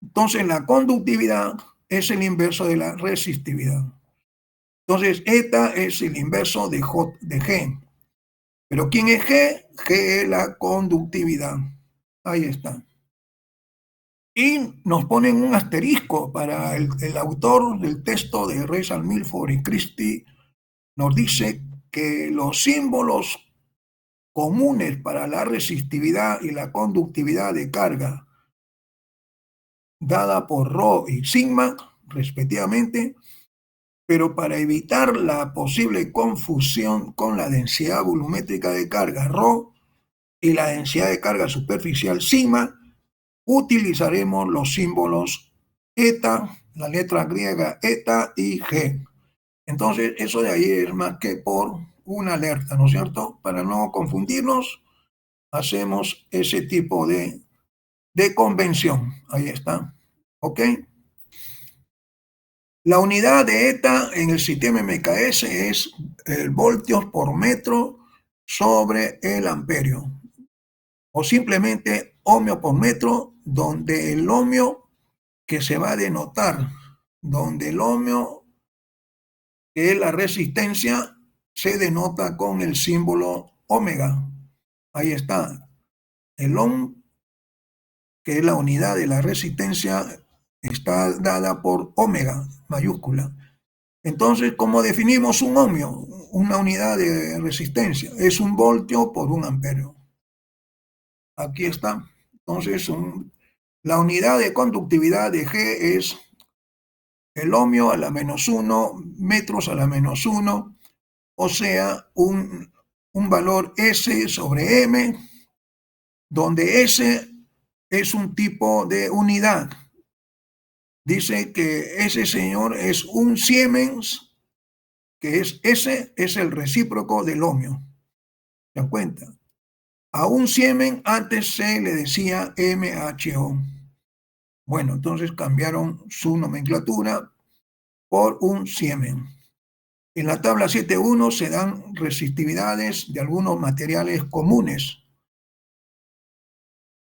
Speaker 1: Entonces, la conductividad es el inverso de la resistividad. Entonces, eta es el inverso de G. Pero ¿quién es G? G es la conductividad. Ahí está. Y nos ponen un asterisco para el autor del texto de Russell, Milford y Christie. Nos dice que los símbolos comunes para la resistividad y la conductividad de carga dada por Rho y sigma, respectivamente, pero para evitar la posible confusión con la densidad volumétrica de carga Rho y la densidad de carga superficial sigma, utilizaremos los símbolos eta, la letra griega eta y G. Entonces, eso de ahí es más que por una alerta, ¿no es cierto? Para no confundirnos, hacemos ese tipo de convención. Ahí está. ¿Ok? La unidad de ETA en el sistema MKS es el voltios por metro sobre el amperio, o simplemente ohmio por metro, donde el ohmio que se va a denotar, donde el ohmio, que es la resistencia, se denota con el símbolo omega. Ahí está. El ohm, que es la unidad de la resistencia, está dada por omega mayúscula. Entonces, ¿cómo definimos un ohmio? Una unidad de resistencia. Es un voltio por un amperio. Aquí está. Entonces, la unidad de conductividad de G es el ohmio a la menos 1, metros a la menos 1, o sea, un valor S sobre M, donde S es un tipo de unidad. Dice que ese señor es un Siemens, que es S, es el recíproco del ohmio. ¿Se dan cuenta? A un Siemens antes se le decía MHO. Bueno, entonces cambiaron su nomenclatura por un Siemens. En la tabla 7.1 se dan resistividades de algunos materiales comunes.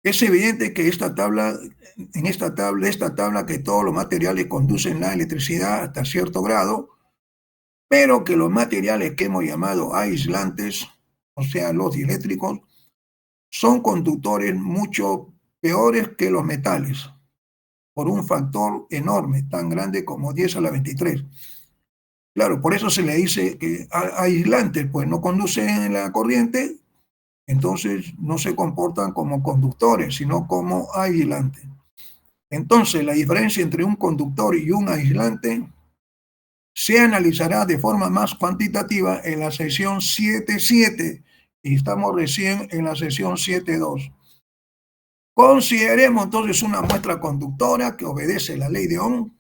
Speaker 1: Es evidente que esta tabla que todos los materiales conducen la electricidad hasta cierto grado, pero que los materiales que hemos llamado aislantes, o sea, los dieléctricos, son conductores mucho peores que los metales, por un factor enorme, tan grande como 10 a la 23. Claro, por eso se le dice que aislantes, pues no conducen la corriente, entonces no se comportan como conductores, sino como aislantes. Entonces, la diferencia entre un conductor y un aislante se analizará de forma más cuantitativa en la sesión 7.7 y estamos recién en la sesión 7.2. Consideremos entonces una muestra conductora que obedece la ley de Ohm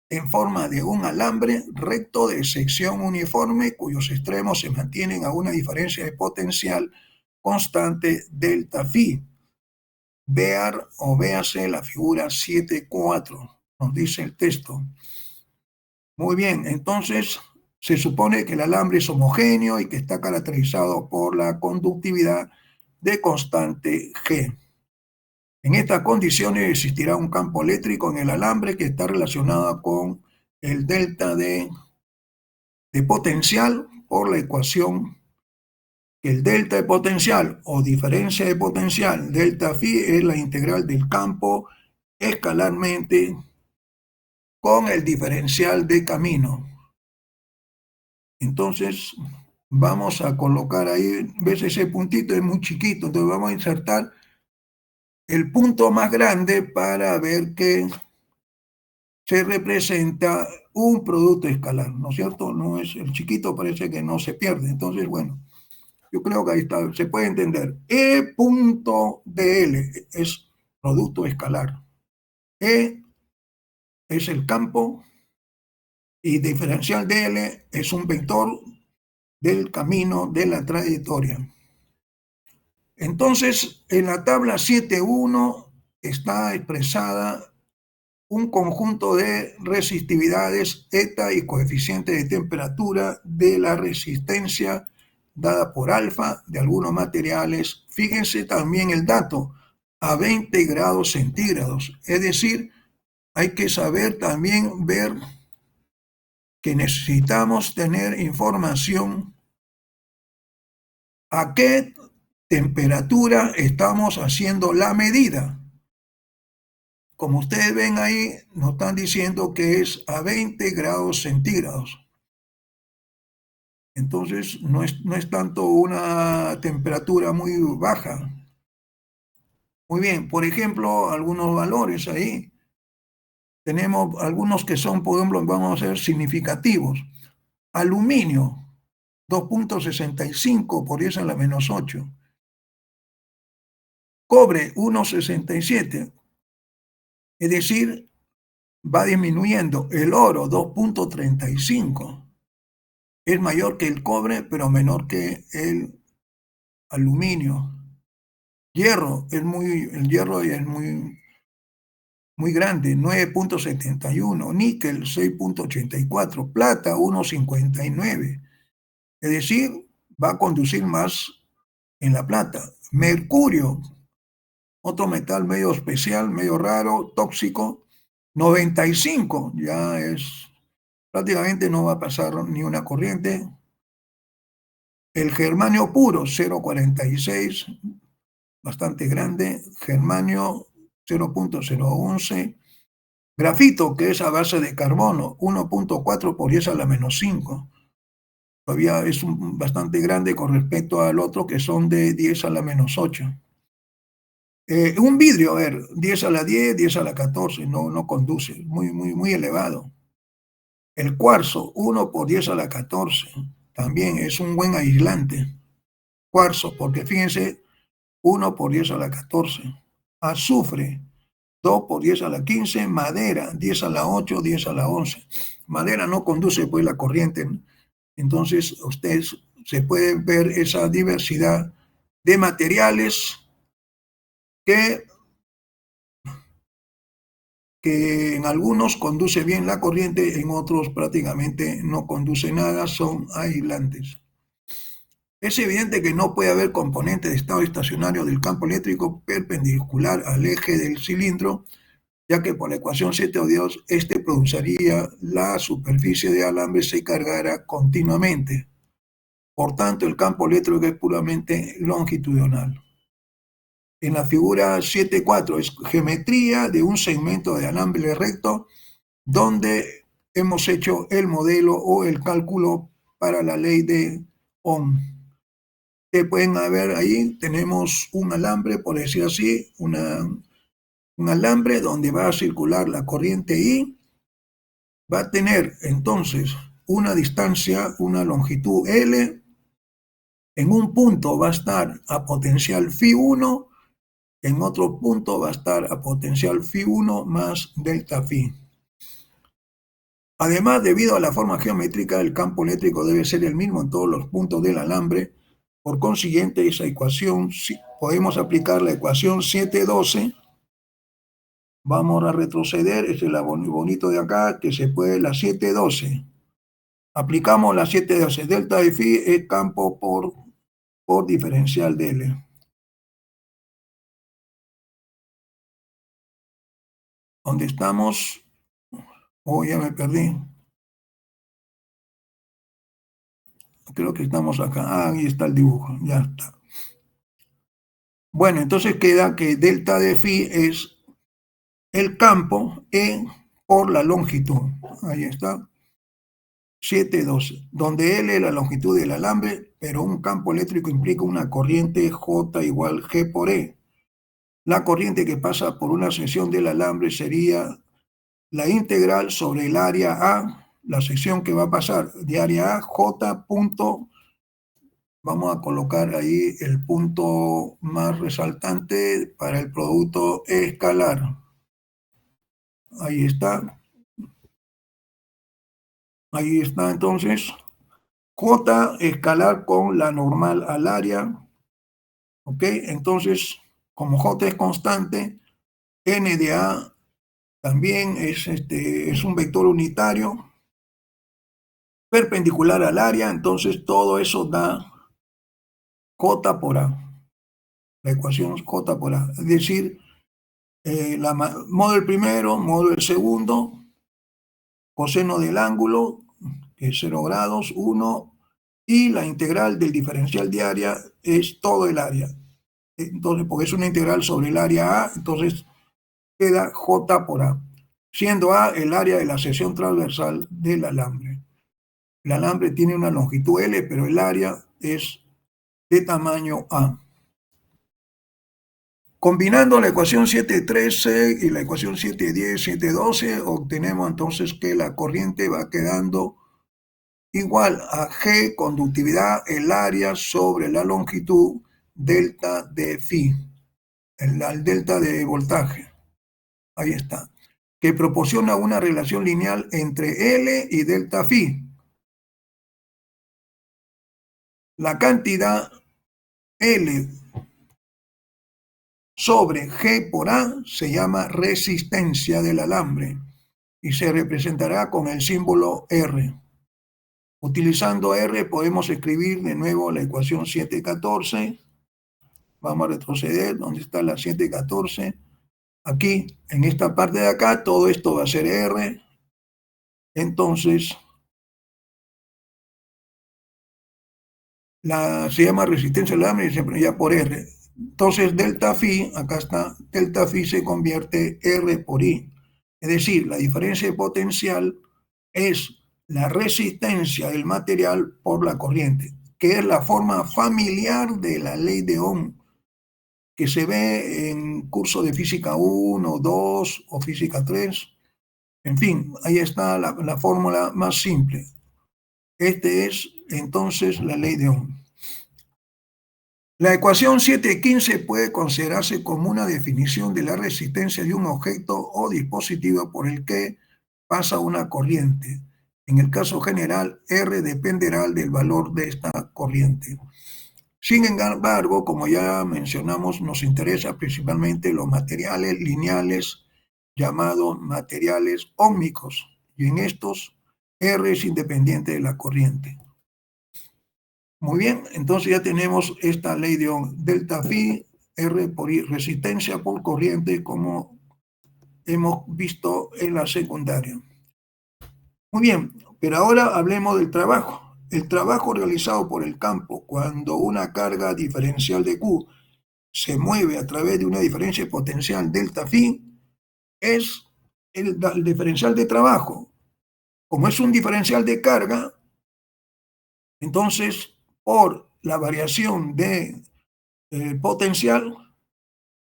Speaker 1: en forma de un alambre recto de sección uniforme cuyos extremos se mantienen a una diferencia de potencial constante delta phi. Véase la figura 7.4, nos dice el texto. Muy bien, entonces se supone que el alambre es homogéneo y que está caracterizado por la conductividad de constante G. En estas condiciones existirá un campo eléctrico en el alambre que está relacionado con el delta de potencial por la ecuación que el delta de potencial o diferencia de potencial delta phi es la integral del campo escalarmente con el diferencial de camino. Entonces vamos a colocar ahí, ves ese puntito es muy chiquito, entonces vamos a insertar el punto más grande para ver que se representa un producto escalar, ¿no es cierto? No es el chiquito, parece que no se pierde. Entonces, bueno, yo creo que ahí está, se puede entender. E.dl es producto escalar. E es el campo y diferencial dl es un vector del camino de la trayectoria. Entonces, en la tabla 7.1 está expresada un conjunto de resistividades eta y coeficiente de temperatura de la resistencia dada por alfa de algunos materiales. Fíjense también el dato, a 20 grados centígrados. Es decir, hay que saber también ver que necesitamos tener información a qué temperatura estamos haciendo la medida. Como ustedes ven ahí, nos están diciendo que es a 20 grados centígrados. Entonces, no es tanto una temperatura muy baja. Muy bien, por ejemplo, algunos valores ahí. Tenemos algunos que son, por ejemplo, vamos a ser significativos. Aluminio, 2.65 por 10 a la menos 8. Cobre, 1.67. Es decir, va disminuyendo. El oro, 2.35. Es mayor que el cobre, pero menor que el aluminio. Hierro, el hierro es muy grande, 9.71. Níquel, 6.84. Plata, 1.59. Es decir, va a conducir más en la plata. Mercurio, otro metal medio especial, medio raro, tóxico, 95. Ya es, prácticamente no va a pasar ni una corriente. El germanio puro, 0.46, bastante grande. Germanio, 0.011. Grafito, que es a base de carbono, 1.4 por 10 a la menos 5. Todavía es bastante grande con respecto al otro, que son de 10 a la menos 8. Un vidrio, a ver, 10 a la 10, 10 a la 14, no conduce, muy elevado. El cuarzo, 1 por 10 a la 14, también es un buen aislante. Cuarzo, porque fíjense, 1 por 10 a la 14. Azufre, 2 por 10 a la 15. Madera, 10 a la 8, 10 a la 11. Madera no conduce pues la corriente. Entonces, ustedes se puede ver esa diversidad de materiales que en algunos conduce bien la corriente, en otros prácticamente no conduce nada, son aislantes. Es evidente que no puede haber componente de estado estacionario del campo eléctrico perpendicular al eje del cilindro, ya que por la ecuación 7 este produciría la superficie de alambre se cargará continuamente. Por tanto, el campo eléctrico es puramente longitudinal. En la figura 7.4 es geometría de un segmento de alambre recto donde hemos hecho el modelo o el cálculo para la ley de Ohm. Que pueden ver ahí, tenemos un alambre, por decir así, un alambre donde va a circular la corriente I, va a tener entonces una distancia, una longitud L, en un punto va a estar a potencial Φ1, en otro punto va a estar a potencial Φ1 más delta Φ. Además, debido a la forma geométrica, el campo eléctrico debe ser el mismo en todos los puntos del alambre. Por consiguiente, esa ecuación, podemos aplicar la ecuación 712. Vamos a retroceder, este es lo bonito de acá, que se puede la 712. Aplicamos la 712, delta de phi es campo por diferencial de L. ¿Dónde estamos? Oh, ya me perdí. Creo que estamos acá. Ah, ahí está el dibujo, ya está. Bueno, entonces queda que delta de phi es el campo por la longitud. Ahí está. 712, donde L es la longitud del alambre, pero un campo eléctrico implica una corriente J igual G por E. La corriente que pasa por una sección del alambre sería la integral sobre el área A, la sección que va a pasar de área A, J punto, vamos a colocar ahí el punto más resaltante para el producto escalar. Ahí está. Ahí está entonces. J escalar con la normal al área. ¿Ok? Entonces, como J es constante, N de A también es un vector unitario perpendicular al área, entonces todo eso da J por A. La ecuación es J por A. Es decir, modo del primero, modo del segundo, coseno del ángulo, que es 0 grados, 1, y la integral del diferencial de área es todo el área. Entonces, porque es una integral sobre el área A, entonces queda J por A, siendo A el área de la sección transversal del alambre. El alambre tiene una longitud L, pero el área es de tamaño A. Combinando la ecuación 713 y la ecuación 710, 712, obtenemos entonces que la corriente va quedando igual a G, conductividad, el área sobre la longitud, delta de phi, el delta de voltaje. Ahí está. Que proporciona una relación lineal entre L y delta phi. La cantidad L sobre G por A se llama resistencia del alambre y se representará con el símbolo R. Utilizando R podemos escribir de nuevo la ecuación 714. Vamos a retroceder, ¿dónde está la 714? Aquí, en esta parte de acá, todo esto va a ser R. Entonces, se llama resistencia del alambre y se ya por R. Entonces, delta phi, acá está, delta phi se convierte R por I. Es decir, la diferencia de potencial es la resistencia del material por la corriente, que es la forma familiar de la ley de Ohm, que se ve en curso de física 1, 2 o física 3. En fin, ahí está la fórmula más simple. Este es entonces la ley de Ohm. La ecuación 715 puede considerarse como una definición de la resistencia de un objeto o dispositivo por el que pasa una corriente. En el caso general, R dependerá del valor de esta corriente. Sin embargo, como ya mencionamos, nos interesa principalmente los materiales lineales llamados materiales óhmicos, y en estos R es independiente de la corriente. Muy bien, entonces ya tenemos esta ley de Ohm. Delta phi, R por I, resistencia por corriente, como hemos visto en la secundaria. Muy bien, pero ahora hablemos del trabajo. El trabajo realizado por el campo cuando una carga diferencial de Q se mueve a través de una diferencia potencial delta phi es el diferencial de trabajo. Como es un diferencial de carga, entonces por la variación de potencial,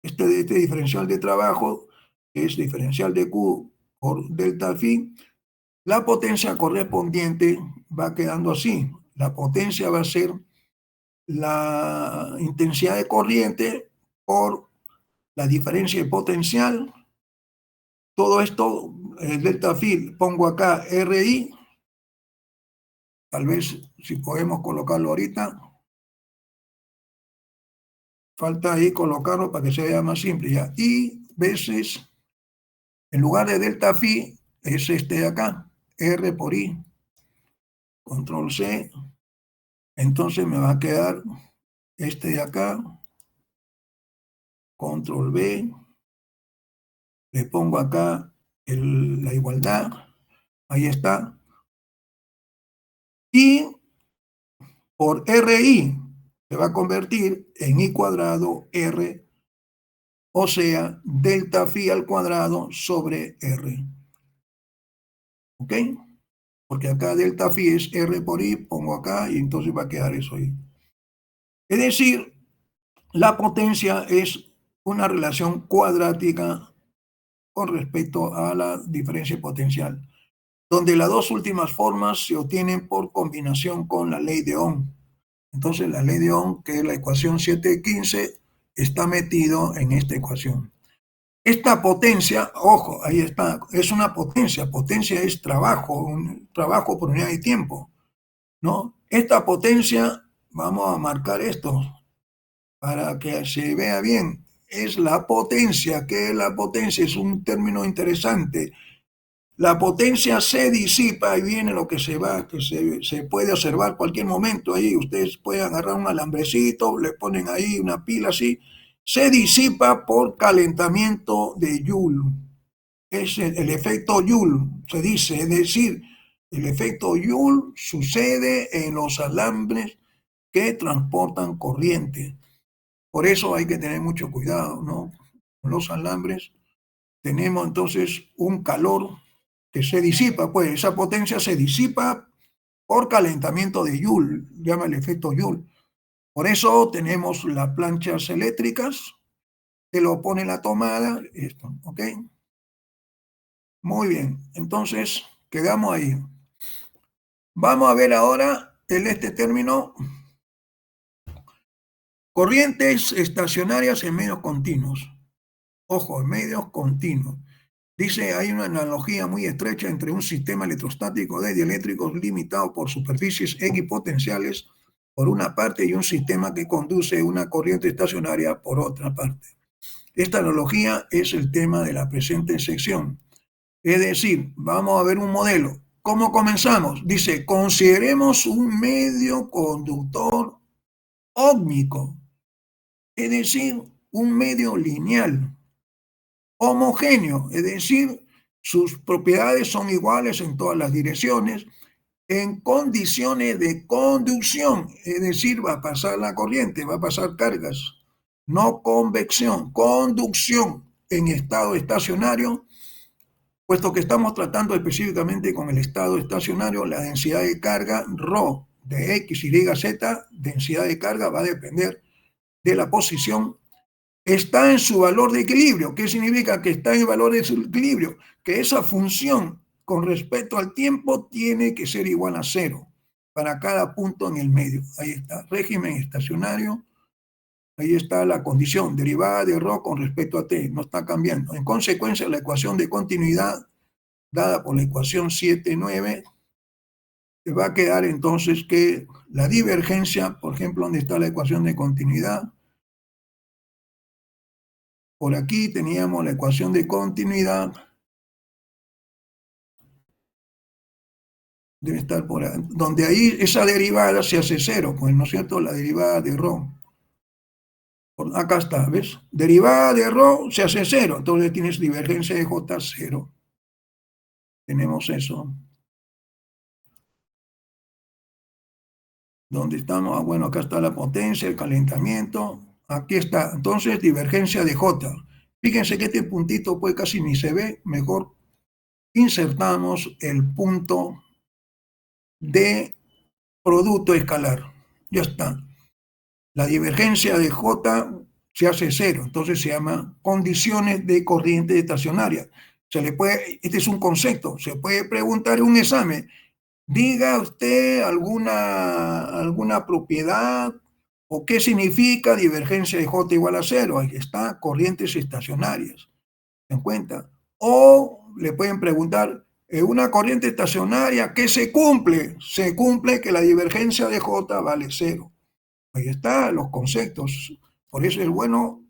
Speaker 1: este diferencial de trabajo es diferencial de Q por delta phi, la potencia correspondiente va quedando así. La potencia va a ser la intensidad de corriente por la diferencia de potencial. Todo esto, delta phi, pongo acá RI, tal vez si podemos colocarlo ahorita, falta ahí colocarlo para que se vea más simple ya. Y veces, en lugar de delta phi, es este de acá, R por I, control C, entonces me va a quedar este de acá, control B, le pongo acá la igualdad, ahí está, y por RI se va a convertir en I cuadrado R, o sea, delta phi al cuadrado sobre R. ¿Ok? Porque acá delta phi es R por I, pongo acá y entonces va a quedar eso ahí. Es decir, la potencia es una relación cuadrática con respecto a la diferencia potencial, donde las dos últimas formas se obtienen por combinación con la ley de Ohm. Entonces la ley de Ohm, que es la ecuación 715, está metido en esta ecuación. Esta potencia, ojo, ahí está, es una potencia. Potencia es trabajo, un trabajo por unidad de tiempo, ¿no? Esta potencia, vamos a marcar esto para que se vea bien, es la potencia. ¿Qué es la potencia? Es un término interesante. La potencia se disipa y viene lo que se va, que se puede observar cualquier momento ahí. Ustedes pueden agarrar un alambrecito, le ponen ahí una pila así, se disipa por calentamiento de Joule. Es el efecto Joule, se dice, es decir, el efecto Joule sucede en los alambres que transportan corriente. Por eso hay que tener mucho cuidado, ¿no? Con los alambres tenemos entonces un calor que se disipa, pues esa potencia se disipa por calentamiento de Joule, llama el efecto Joule. Por eso tenemos las planchas eléctricas, que lo pone la tomada, esto, ¿ok? Muy bien, entonces quedamos ahí. Vamos a ver ahora este término, corrientes estacionarias en medios continuos. Ojo, en medios continuos. Dice, hay una analogía muy estrecha entre un sistema electrostático de dieléctricos limitado por superficies equipotenciales por una parte y un sistema que conduce una corriente estacionaria por otra parte. Esta analogía es el tema de la presente sección. Es decir, vamos a ver un modelo. ¿Cómo comenzamos? Dice, consideremos un medio conductor óptico, es decir, un medio lineal, homogéneo, es decir, sus propiedades son iguales en todas las direcciones, en condiciones de conducción, es decir, va a pasar la corriente, va a pasar cargas, no convección, conducción en estado estacionario, puesto que estamos tratando específicamente con el estado estacionario, la densidad de carga ρ de X, Y, Z, densidad de carga va a depender de la posición, está en su valor de equilibrio. ¿Qué significa que está en el valor de su equilibrio? Que esa función con respecto al tiempo tiene que ser igual a cero para cada punto en el medio. Ahí está, régimen estacionario. Ahí está la condición, derivada de ρ con respecto a t, no está cambiando. En consecuencia, la ecuación de continuidad dada por la ecuación 7,9, te va a quedar entonces que la divergencia, por ejemplo, donde está la ecuación de continuidad, por aquí teníamos la ecuación de continuidad, debe estar por ahí, donde ahí esa derivada se hace cero, pues, ¿no es cierto? La derivada de ρ. Acá está, ¿ves? Derivada de ρ se hace cero, entonces tienes divergencia de J cero. Tenemos eso. ¿Dónde estamos? Ah, bueno, acá está la potencia, el calentamiento. Aquí está. Entonces, divergencia de J. Fíjense que este puntito pues casi ni se ve. Mejor insertamos el punto de producto escalar. Ya está. La divergencia de J se hace cero. Entonces se llama condiciones de corriente estacionaria. Este es un concepto. Se puede preguntar en un examen. Diga usted alguna propiedad o qué significa divergencia de J igual a cero. Ahí está, corrientes estacionarias. ¿Se dan cuenta? O le pueden preguntar, en una corriente estacionaria, ¿qué se cumple? Se cumple que la divergencia de J vale cero. Ahí están los conceptos. Por eso es bueno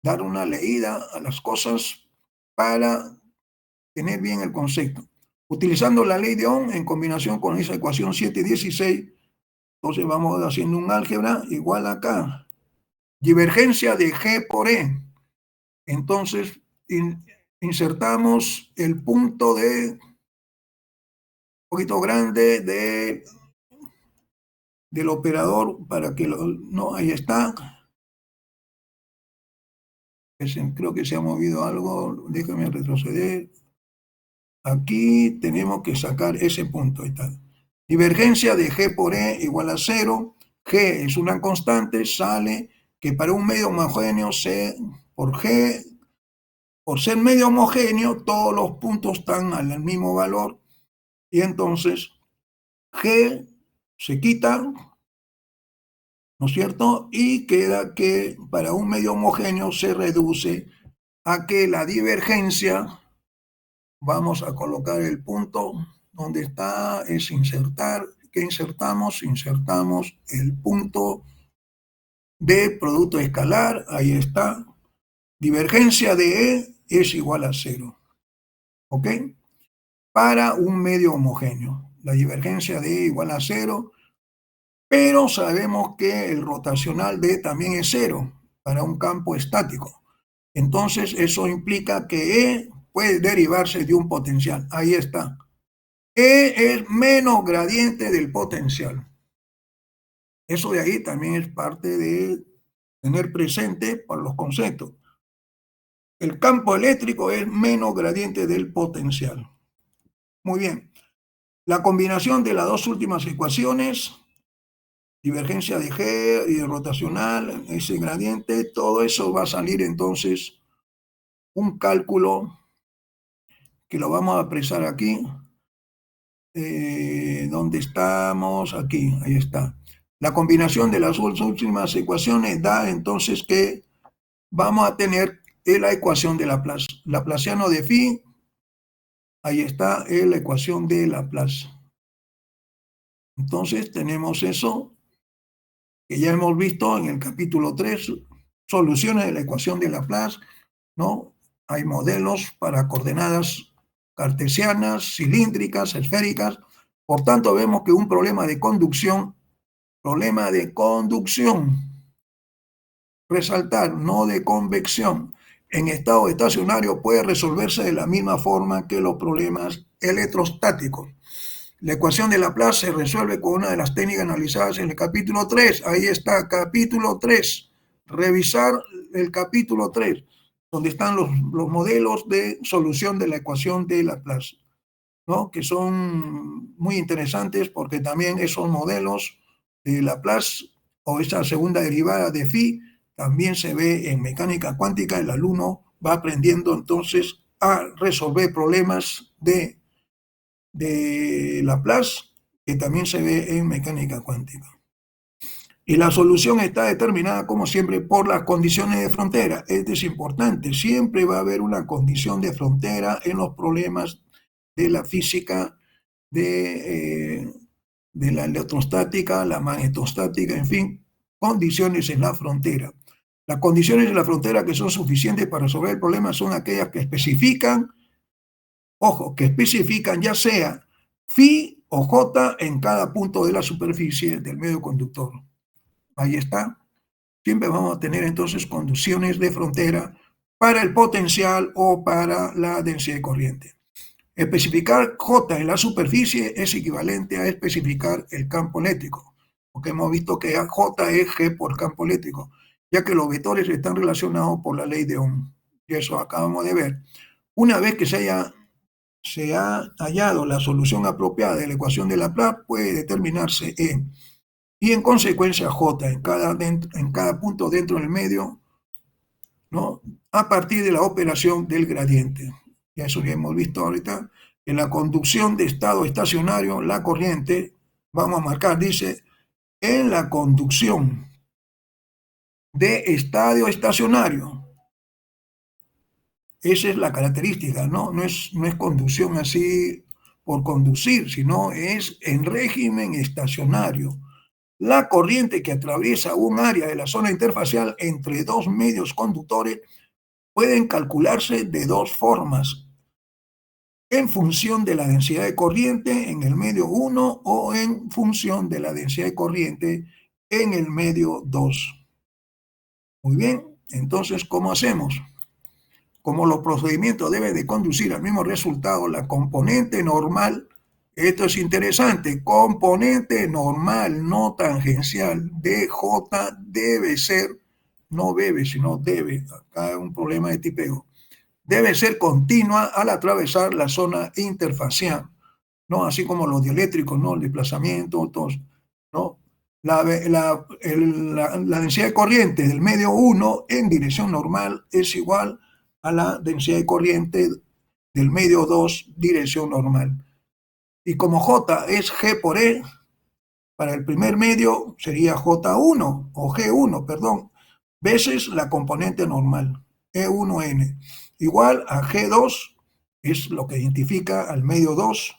Speaker 1: dar una leída a las cosas para tener bien el concepto. Utilizando la ley de Ohm en combinación con esa ecuación 716, entonces vamos haciendo un álgebra igual acá. Divergencia de G por E. Entonces insertamos el punto de un poquito grande del operador para que no, ahí está. Creo que se ha movido algo, déjame retroceder. Aquí tenemos que sacar ese punto. Ahí está. Divergencia de G por E igual a cero. G es una constante, sale que para un medio homogéneo por G, por ser medio homogéneo, todos los puntos están al mismo valor y entonces G se quita, ¿no es cierto? Y queda que para un medio homogéneo se reduce a que la divergencia, vamos a colocar el punto donde está, es insertar. ¿Qué insertamos? Insertamos el punto de producto escalar, ahí está. Divergencia de E es igual a cero. ¿Ok? Para un medio homogéneo. La divergencia de E igual a cero, pero sabemos que el rotacional de E también es cero para un campo estático. Entonces, eso implica que E puede derivarse de un potencial. Ahí está. E es menos gradiente del potencial. Eso de ahí también es parte de tener presente para los conceptos. El campo eléctrico es menos gradiente del potencial. Muy bien. La combinación de las dos últimas ecuaciones, divergencia de G y rotacional, ese gradiente, todo eso va a salir entonces un cálculo que lo vamos a expresar aquí. ¿Dónde estamos? Aquí, ahí está. La combinación de las últimas ecuaciones da entonces que vamos a tener la ecuación de Laplace. Laplaciano de phi, ahí está la ecuación de Laplace. Entonces tenemos eso que ya hemos visto en el capítulo 3, soluciones de la ecuación de Laplace, ¿no? Hay modelos para coordenadas cartesianas, cilíndricas, esféricas. Por tanto, vemos que un problema de conducción, resaltar, no de convección, en estado estacionario puede resolverse de la misma forma que los problemas electrostáticos. La ecuación de Laplace se resuelve con una de las técnicas analizadas en el capítulo 3. Ahí está, capítulo 3. Revisar el capítulo 3, donde están los modelos de solución de la ecuación de Laplace, ¿no? Que son muy interesantes porque también esos modelos de Laplace o esa segunda derivada de phi también se ve en mecánica cuántica. El alumno va aprendiendo entonces a resolver problemas de Laplace que también se ve en mecánica cuántica. Y la solución está determinada, como siempre, por las condiciones de frontera. Esto es importante. Siempre va a haber una condición de frontera en los problemas de la física, de la electrostática, la magnetostática, en fin, condiciones en la frontera. Las condiciones en la frontera que son suficientes para resolver el problema son aquellas que especifican, ojo, que especifican ya sea phi o J en cada punto de la superficie del medio conductor. Ahí está. Siempre vamos a tener entonces condiciones de frontera para el potencial o para la densidad de corriente. Especificar J en la superficie es equivalente a especificar el campo eléctrico, porque hemos visto que J es G por campo eléctrico, ya que los vectores están relacionados por la ley de Ohm. Y eso acabamos de ver. Una vez que se ha hallado la solución apropiada de la ecuación de Laplace, puede determinarse E. Y en consecuencia J en cada punto dentro del medio, ¿no? A partir de la operación del gradiente. Y eso ya hemos visto ahorita. En la conducción de estado estacionario, la corriente, vamos a marcar, dice, en la conducción de estadio estacionario. Esa es la característica, ¿no? No es conducción así por conducir, sino es en régimen estacionario. La corriente que atraviesa un área de la zona interfacial entre dos medios conductores pueden calcularse de dos formas: en función de la densidad de corriente en el medio 1 o en función de la densidad de corriente en el medio 2. Muy bien, entonces, ¿cómo hacemos? Como los procedimientos deben de conducir al mismo resultado, la componente normal, esto es interesante, componente normal no tangencial de J debe ser, no debe, sino debe, acá hay un problema de tipeo, debe ser continua al atravesar la zona interfacial, ¿no? Así como los dieléctricos, ¿no? El desplazamiento, todos, ¿no? La densidad de corriente del medio 1 en dirección normal es igual a la densidad de corriente del medio 2 dirección normal. Y como J es G por E, para el primer medio sería J1 o G1, perdón, veces la componente normal, E1N, igual a G2, es lo que identifica al medio 2,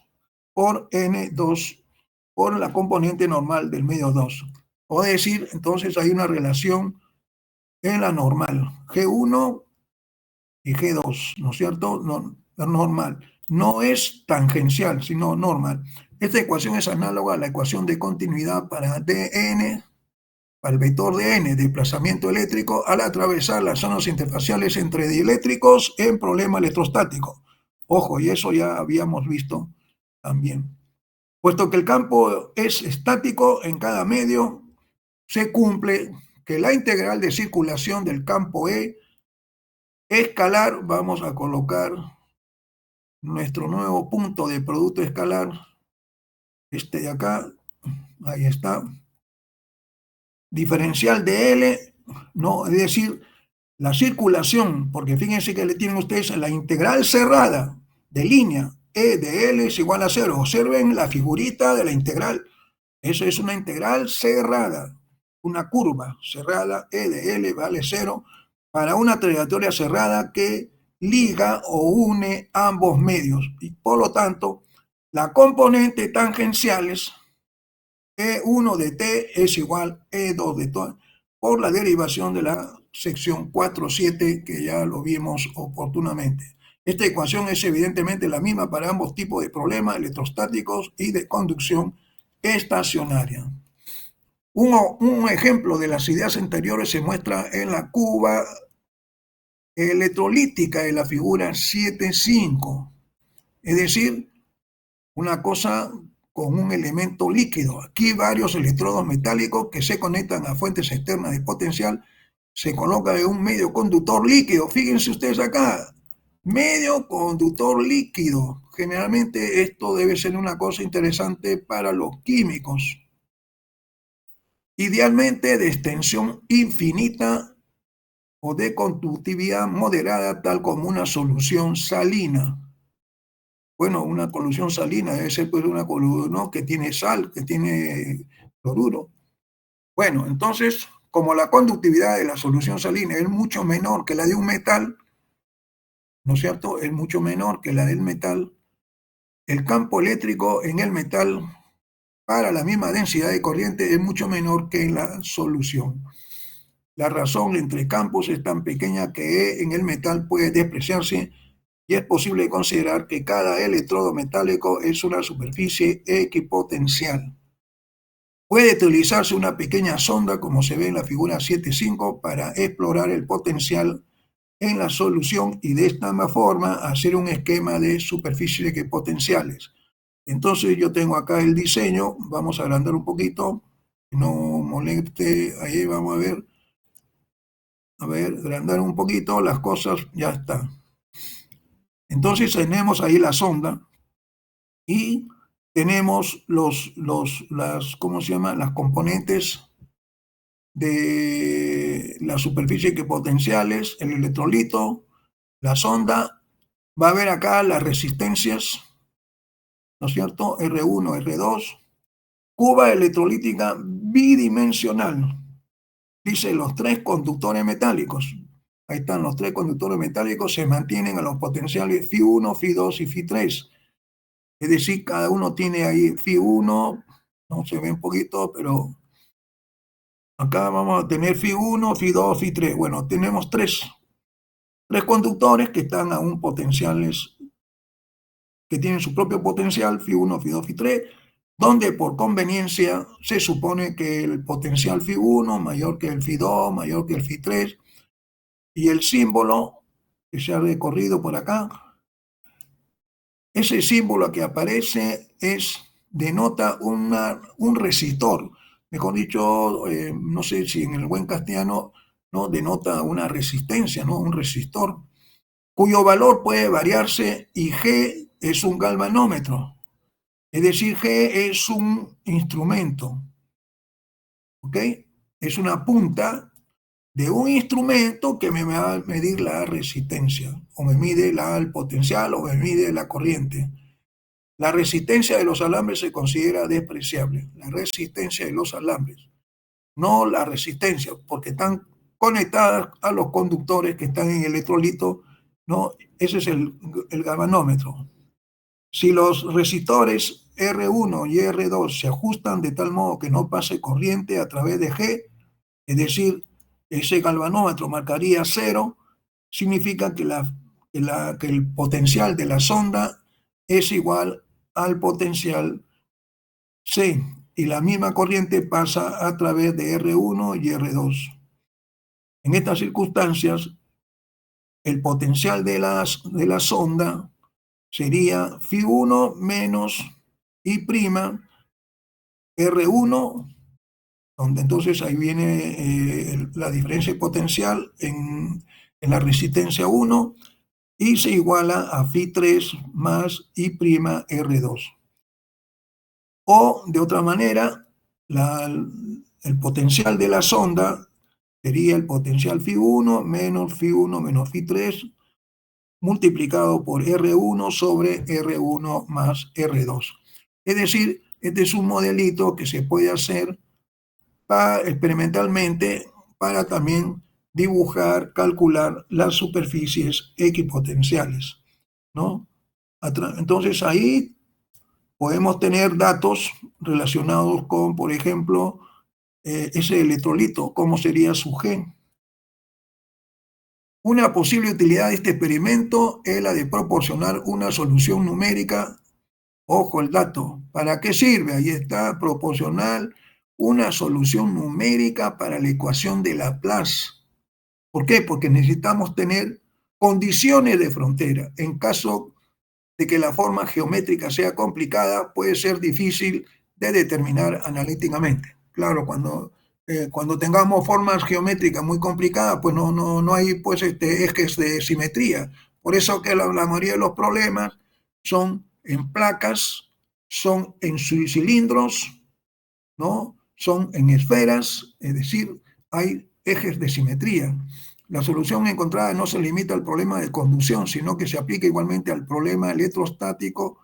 Speaker 1: por N2, por la componente normal del medio 2. O decir, entonces hay una relación en la normal, G1 y G2, ¿no es cierto? No, normal. No es tangencial, sino normal. Esta ecuación es análoga a la ecuación de continuidad para dn, para el vector dn, desplazamiento eléctrico, al atravesar las zonas interfaciales entre dieléctricos en problema electrostático. Ojo, y eso ya habíamos visto también. Puesto que el campo es estático en cada medio, se cumple que la integral de circulación del campo E escalar, vamos a colocar nuestro nuevo punto de producto escalar, este de acá, ahí está, diferencial de L, no, es decir, la circulación, porque fíjense que le tienen ustedes la integral cerrada de línea, E de L es igual a 0. Observen la figurita de la integral. Eso es una integral cerrada, una curva cerrada, E de L vale 0, para una trayectoria cerrada que liga o une ambos medios. Y por lo tanto, la componente tangenciales E1 de t es igual a E2 de t, por la derivación de la sección 4.7 que ya lo vimos oportunamente. Esta ecuación es evidentemente la misma para ambos tipos de problemas electrostáticos y de conducción estacionaria. Un ejemplo de las ideas anteriores se muestra en la cuba electrolítica de la figura 7.5, es decir, una cosa con un elemento líquido. Aquí varios electrodos metálicos que se conectan a fuentes externas de potencial se colocan en un medio conductor líquido. Fíjense ustedes acá, medio conductor líquido. Generalmente esto debe ser una cosa interesante para los químicos. Idealmente de extensión infinita o de conductividad moderada, tal como una solución salina. Bueno, una solución salina debe ser pues una solución, ¿no?, que tiene sal, que tiene cloruro. Bueno, entonces, como la conductividad de la solución salina es mucho menor que la de un metal, ¿no es cierto? Es mucho menor que la del metal. El campo eléctrico en el metal para la misma densidad de corriente es mucho menor que en la solución. La razón entre campos es tan pequeña que E en el metal puede despreciarse y es posible considerar que cada electrodo metálico es una superficie equipotencial. Puede utilizarse una pequeña sonda, como se ve en la figura 7.5, para explorar el potencial en la solución y de esta forma hacer un esquema de superficies equipotenciales. Entonces yo tengo acá el diseño, vamos a agrandar un poquito, no moleste, ahí vamos a ver, agrandar un poquito, las cosas ya están. Entonces tenemos ahí la sonda y tenemos ¿cómo se llama? Las componentes de la superficie equipotenciales, el electrolito, la sonda, va a haber acá las resistencias, ¿no es cierto? R1, R2, cuba electrolítica bidimensional, dice los tres conductores metálicos. Ahí están los tres conductores metálicos, se mantienen a los potenciales Φ1, Φ2 y Φ3. Es decir, cada uno tiene ahí Φ1, no se ve un poquito, pero acá vamos a tener Φ1, Φ2, Φ3. Bueno, tenemos tres conductores que están a un potenciales, que tienen su propio potencial, Φ1, Φ2, Φ3, donde por conveniencia se supone que el potencial Φ1 mayor que el Φ2, mayor que el Φ3, y el símbolo que se ha recorrido por acá, ese símbolo que aparece denota un resistor, mejor dicho, no sé si en el buen castellano, ¿no?, denota una resistencia, ¿no?, un resistor, cuyo valor puede variarse, y G es un galvanómetro, es decir, G es un instrumento, ¿ok? Es una punta de un instrumento que me va a medir la resistencia, o me mide el potencial, o me mide la corriente. La resistencia de los alambres se considera despreciable, la resistencia de los alambres, no la resistencia, porque están conectadas a los conductores que están en el electrolito, ¿no? Ese es el galvanómetro. Si los resistores R1 y R2 se ajustan de tal modo que no pase corriente a través de G, es decir, ese galvanómetro marcaría 0, significa que el potencial de la sonda es igual al potencial C, y la misma corriente pasa a través de R1 y R2. En estas circunstancias, el potencial de la sonda sería Φ1 menos I', R1, donde entonces ahí viene la diferencia potencial en la resistencia 1, y se iguala a Φ3 más I', R2. O de otra manera, el potencial de la sonda sería el potencial Φ1 menos Φ3 multiplicado por R1 sobre R1 más R2. Es decir, este es un modelito que se puede hacer experimentalmente para también dibujar, calcular las superficies equipotenciales, ¿no? Entonces ahí podemos tener datos relacionados con, por ejemplo, ese electrolito, cómo sería su G. Una posible utilidad de este experimento es la de proporcionar una solución numérica. Ojo el dato, ¿para qué sirve? Ahí está, proporcionar una solución numérica para la ecuación de Laplace. ¿Por qué? Porque necesitamos tener condiciones de frontera. En caso de que la forma geométrica sea complicada, puede ser difícil de determinar analíticamente. Claro, cuando tengamos formas geométricas muy complicadas, pues no hay pues, ejes de simetría. Por eso que la mayoría de los problemas son en placas, son en cilindros, ¿no? Son en esferas, es decir, hay ejes de simetría. La solución encontrada no se limita al problema de conducción, sino que se aplica igualmente al problema electrostático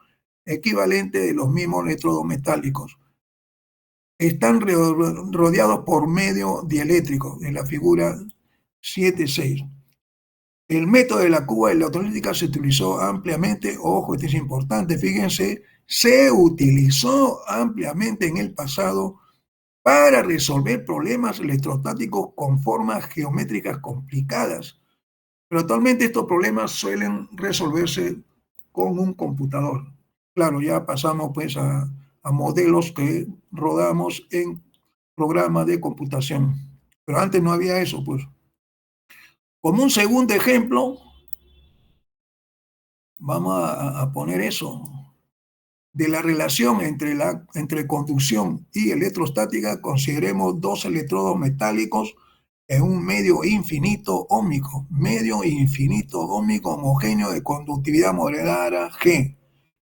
Speaker 1: equivalente de los mismos electrodos metálicos. Están rodeados por medio dieléctrico, en la figura 7.6. El método de la cuba electrolítica se utilizó ampliamente, ojo, esto es importante, fíjense, se utilizó ampliamente en el pasado para resolver problemas electrostáticos con formas geométricas complicadas. Pero actualmente estos problemas suelen resolverse con un computador. Claro, ya pasamos pues a modelos que rodamos en programas de computación. Pero antes no había eso, pues. Como un segundo ejemplo, vamos a poner eso, de la relación entre conducción y electrostática, consideremos dos electrodos metálicos en un medio infinito óhmico homogéneo de conductividad moderada G.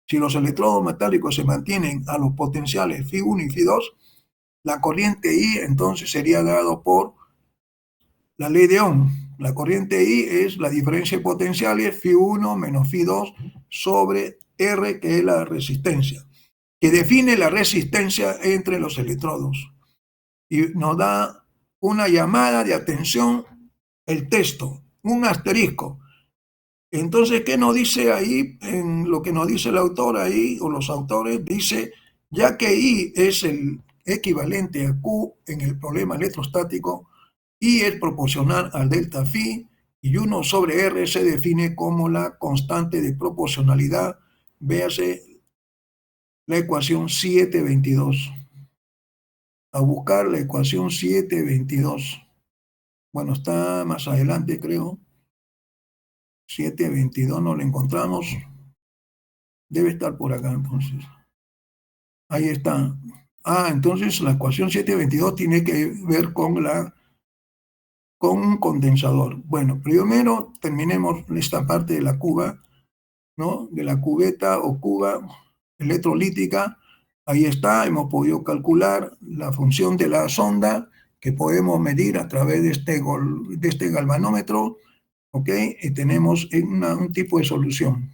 Speaker 1: Si los electrodos metálicos se mantienen a los potenciales Φ1 y Φ2, la corriente I entonces sería dado por la ley de Ohm. La corriente I es la diferencia de potenciales Φ1 menos Φ2 sobre R, que es la resistencia, que define la resistencia entre los electrodos. Y nos da una llamada de atención el texto, un asterisco. Entonces, ¿qué nos dice ahí? En lo que nos dice el autor ahí, o los autores, dice, ya que I es el equivalente a Q en el problema electrostático, I es proporcional al delta phi, y 1 sobre R se define como la constante de proporcionalidad. Véase la ecuación 722. A buscar la ecuación 722. Bueno, está más adelante, creo. 722 no la encontramos. Debe estar por acá, entonces. Ahí está. Entonces la ecuación 722 tiene que ver con un condensador. Bueno, primero terminemos esta parte de la cuba, ¿no? De la cubeta o cuba electrolítica. Ahí está, hemos podido calcular la función de la sonda que podemos medir a través de este galvanómetro, ¿ok? Y tenemos un tipo de solución.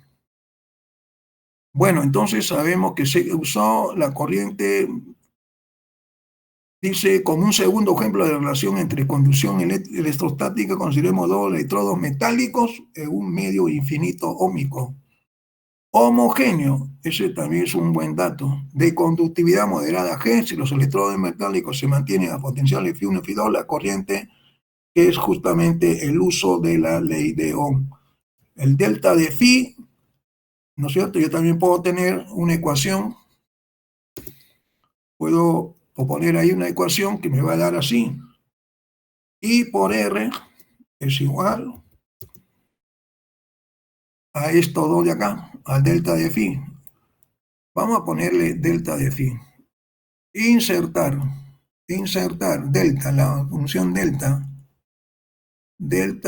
Speaker 1: Bueno, entonces sabemos que se usó la corriente, dice, como un segundo ejemplo de la relación entre conducción electrostática, consideremos dos electrodos metálicos en un medio infinito óhmico. Homogéneo, ese también es un buen dato, de conductividad moderada G. Si los electrodos metálicos se mantienen a potenciales Φ1 y Φ2, la corriente es justamente el uso de la ley de Ohm. El delta de Phi, ¿no es cierto? Yo también puedo tener una ecuación, puedo poner ahí una ecuación que me va a dar así. I por R es igual a esto 2 de acá, al delta de Phi. Vamos a ponerle delta de Phi. Insertar delta, la función delta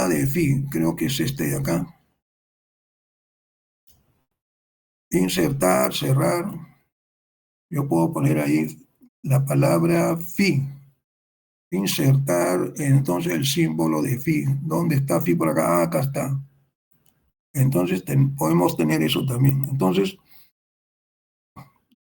Speaker 1: de Phi, creo que es este de acá. Insertar, cerrar. Yo puedo poner ahí la palabra Phi. Insertar, entonces el símbolo de Phi. ¿Dónde está Phi por acá? Acá está. Entonces podemos tener eso también. Entonces,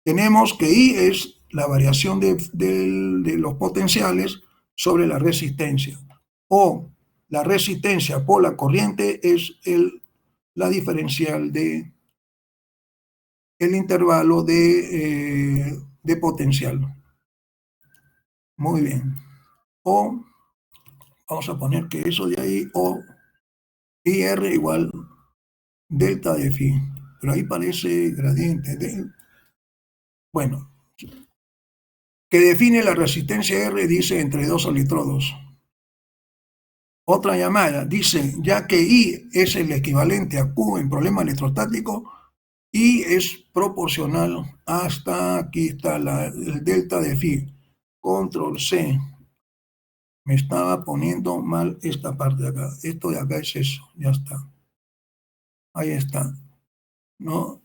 Speaker 1: tenemos que I es la variación de los potenciales sobre la resistencia. O la resistencia por la corriente es la diferencial de el intervalo de potencial. Muy bien. O vamos a poner que eso de ahí, o IR igual delta de Phi. Pero ahí parece gradiente. Bueno, que define la resistencia R, dice entre dos electrodos. Otra llamada dice, ya que I es el equivalente a Q en problema electrostático, I es proporcional hasta aquí está el delta de Phi. Control C. Me estaba poniendo mal esta parte de acá. Esto de acá es eso, ya está. Ahí está, ¿no?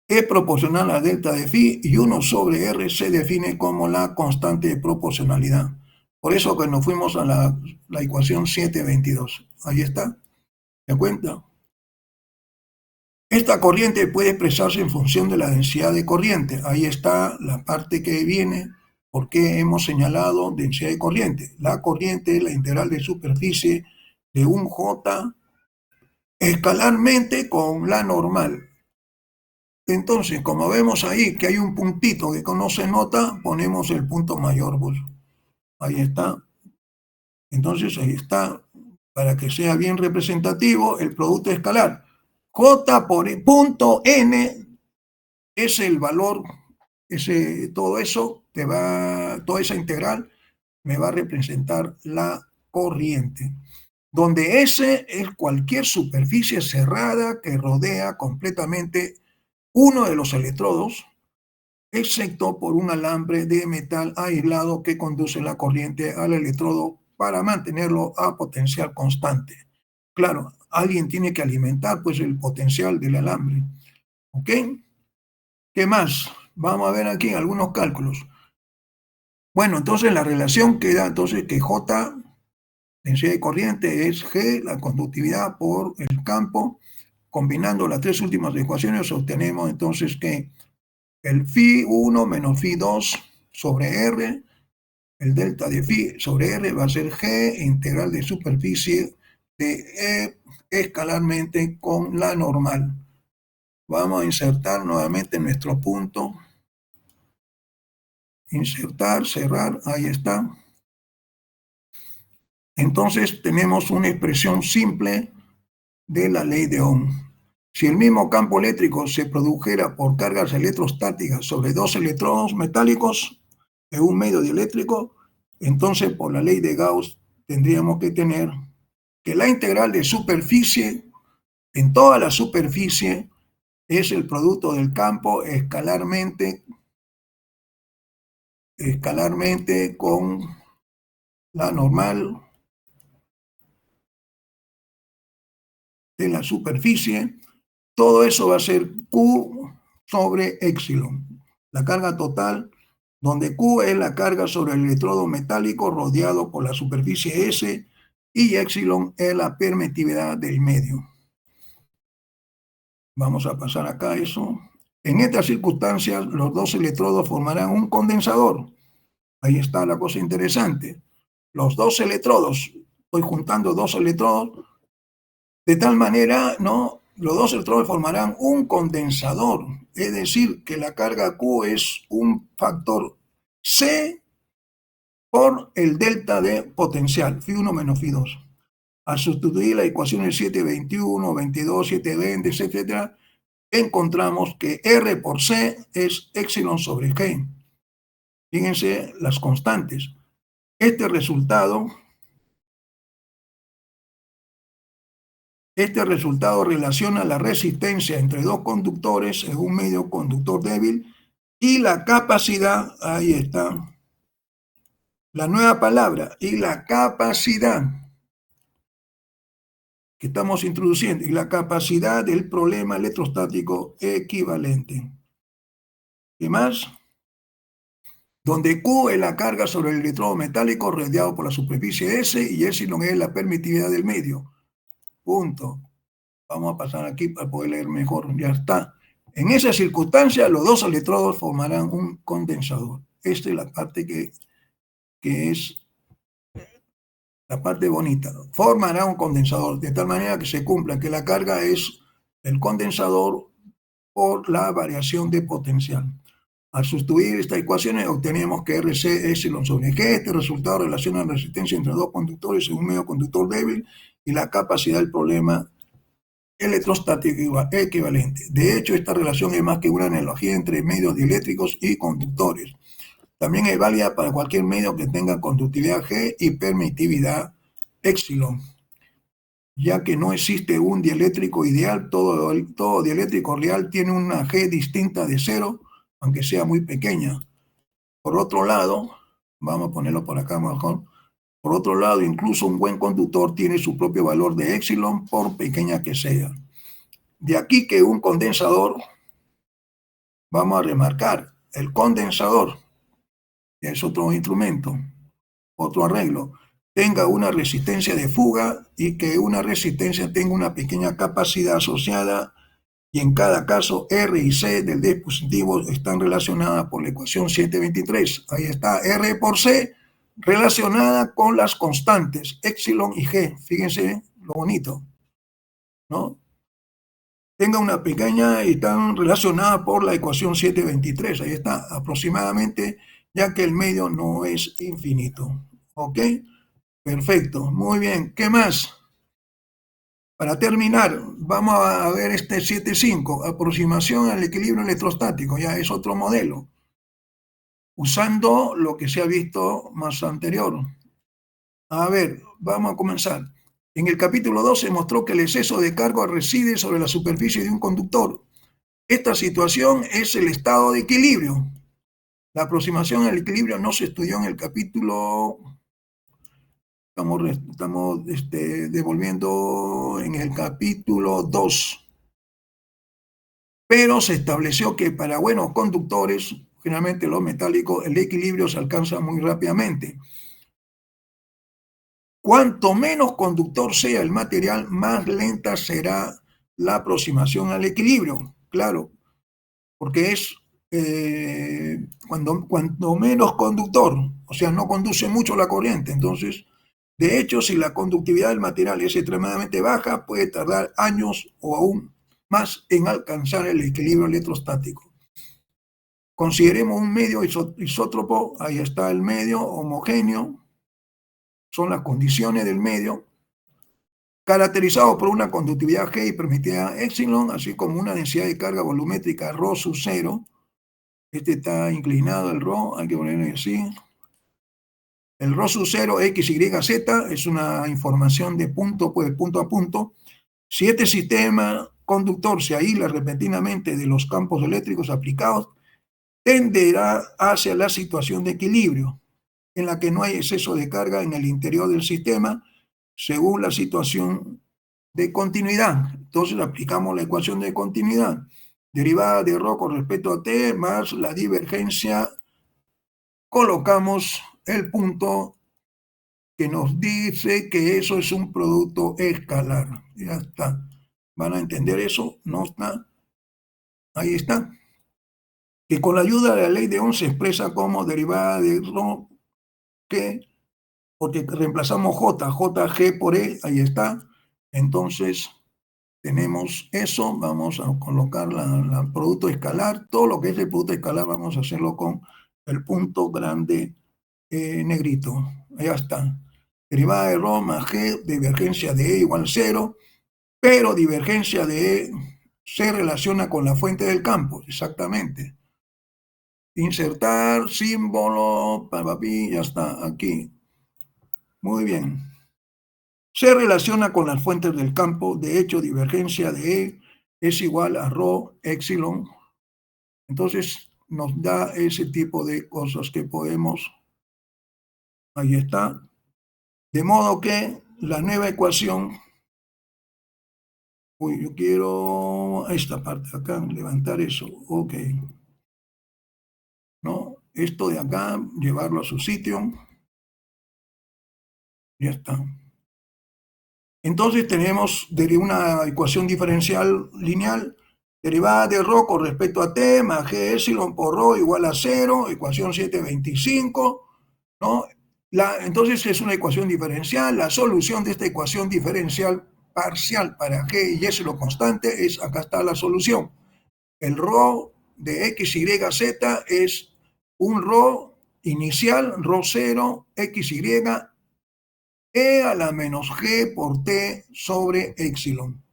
Speaker 1: Es proporcional a delta de Phi y 1 sobre R se define como la constante de proporcionalidad. Por eso que nos fuimos a la ecuación 722. Ahí está. ¿Se cuenta? Esta corriente puede expresarse en función de la densidad de corriente. Ahí está la parte que viene. ¿Por qué hemos señalado densidad de corriente? La corriente es la integral de superficie de un J escalarmente con la normal. Entonces, como vemos ahí que hay un puntito que no se nota, ponemos el punto mayor. Pues. Ahí está. Entonces, ahí está. para que sea bien representativo, el producto escalar. J por punto N es el valor, todo eso toda esa integral me va a representar la corriente, donde S es cualquier superficie cerrada que rodea completamente uno de los electrodos, excepto por un alambre de metal aislado que conduce la corriente al electrodo para mantenerlo a potencial constante. Claro, alguien tiene que alimentar pues el potencial del alambre. ¿Ok? ¿Qué más? Vamos a ver aquí algunos cálculos. Bueno, entonces la relación queda entonces que J, densidad de corriente, es G, la conductividad por el campo. Combinando las tres últimas ecuaciones obtenemos entonces que el Φ1 menos Φ2 sobre R, el delta de Φ sobre R va a ser G integral de superficie de E escalarmente con la normal. Vamos a insertar nuevamente nuestro punto. Insertar, cerrar, ahí está. Entonces tenemos una expresión simple de la ley de Ohm. Si el mismo campo eléctrico se produjera por cargas electrostáticas sobre dos electrodos metálicos en un medio dieléctrico, entonces por la ley de Gauss tendríamos que tener que la integral de superficie en toda la superficie es el producto del campo escalarmente con la normal de la superficie. Todo eso va a ser Q sobre épsilon, la carga total, donde Q es la carga sobre el electrodo metálico rodeado por la superficie S y épsilon es la permitividad del medio. Vamos a pasar acá eso. En estas circunstancias, los dos electrodos formarán un condensador. Ahí está la cosa interesante. Los dos electrodos, estoy juntando dos electrodos, de tal manera, ¿no? Los dos electrodos formarán un condensador, es decir, que la carga Q es un factor C por el delta de potencial, Φ1 menos Φ2. Al sustituir las ecuaciones 721, 22, 720, etc., encontramos que R por C es épsilon sobre G. Fíjense las constantes. Este resultado relaciona la resistencia entre dos conductores en un medio conductor débil y la capacidad, ahí está, la nueva palabra, y la capacidad que estamos introduciendo, y la capacidad del problema electrostático equivalente. ¿Qué más? Donde Q es la carga sobre el electrodo metálico rodeado por la superficie S y epsilon es la permitividad del medio. Punto. Vamos a pasar aquí para poder leer mejor. Ya está. En esa circunstancia, los dos electrodos formarán un condensador. Esta es la parte que es la parte bonita. Formará un condensador, de tal manera que se cumpla que la carga es el condensador por la variación de potencial. Al sustituir estas ecuaciones, obtenemos que RC es epsilon sobre G. Este resultado relaciona la resistencia entre dos conductores en un medio conductor débil y la capacidad del problema electrostático equivalente. De hecho, esta relación es más que una analogía entre medios dieléctricos y conductores. También es válida para cualquier medio que tenga conductividad G y permitividad épsilon, ya que no existe un dieléctrico ideal. Todo dieléctrico real tiene una G distinta de cero, aunque sea muy pequeña. Por otro lado, vamos a ponerlo por acá mejor. Por otro lado, incluso un buen conductor tiene su propio valor de épsilon, por pequeña que sea. De aquí que un condensador, vamos a remarcar, el condensador, que es otro instrumento, otro arreglo, tenga una resistencia de fuga y que una resistencia tenga una pequeña capacidad asociada, y en cada caso R y C del dispositivo están relacionadas por la ecuación 723. Ahí está, R por C relacionada con las constantes épsilon y G. Fíjense lo bonito, ¿no? Tenga una pequeña y están relacionadas por la ecuación 723. Ahí está, aproximadamente, ya que el medio no es infinito. ¿Ok? Perfecto. Muy bien. ¿Qué más? Para terminar, vamos a ver este 7.5, aproximación al equilibrio electrostático, ya es otro modelo, usando lo que se ha visto más anterior. A ver, vamos a comenzar. En el capítulo 2 se mostró que el exceso de carga reside sobre la superficie de un conductor. Esta situación es el estado de equilibrio. La aproximación al equilibrio no se estudió en el capítulo. Estamos devolviendo en el capítulo 2. Pero se estableció que para buenos conductores, generalmente los metálicos, el equilibrio se alcanza muy rápidamente. Cuanto menos conductor sea el material, más lenta será la aproximación al equilibrio. Claro, porque es cuanto menos conductor, o sea, no conduce mucho la corriente. Entonces, de hecho, si la conductividad del material es extremadamente baja, puede tardar años o aún más en alcanzar el equilibrio electrostático. Consideremos un medio isótropo, ahí está el medio homogéneo, son las condiciones del medio, caracterizado por una conductividad G y permitida epsilon, así como una densidad de carga volumétrica ρ sub 0. Este está inclinado el ρ, hay que ponerlo así. El ρ sub 0, X, Y, Z, es una información de punto, pues de punto a punto. Si este sistema conductor se aísla repentinamente de los campos eléctricos aplicados, tenderá hacia la situación de equilibrio, en la que no hay exceso de carga en el interior del sistema, según la situación de continuidad. Entonces aplicamos la ecuación de continuidad, derivada de ρ con respecto a t más la divergencia, colocamos el punto que nos dice que eso es un producto escalar. Ya está. ¿Van a entender eso? No está. Ahí está. Que con la ayuda de la ley de Ohm se expresa como derivada de ρ, que, porque reemplazamos J, JG por E, ahí está. Entonces, tenemos eso, vamos a colocar el producto escalar, todo lo que es el producto escalar vamos a hacerlo con el punto grande negrito, allá está. Derivada de ρ más G, divergencia de E igual 0, pero divergencia de E se relaciona con la fuente del campo, exactamente. Insertar símbolo, papapi, ya está, aquí. Muy bien. Se relaciona con las fuentes del campo, de hecho, divergencia de E es igual a ρ epsilon. Entonces, nos da ese tipo de cosas que podemos. Ahí está. De modo que la nueva ecuación. Uy, yo quiero esta parte de acá, levantar eso. Ok. ¿No? Esto de acá, llevarlo a su sitio. Ya está. Entonces tenemos una ecuación diferencial lineal derivada de ρ con respecto a t más g epsilon por ρ igual a 0, ecuación 725, ¿no? Entonces es una ecuación diferencial. La solución de esta ecuación diferencial parcial para g y epsilon constante es, acá está la solución. El ρ de x, y, z es un ρ inicial, ρ0, x, y, E a la menos G por T sobre epsilon.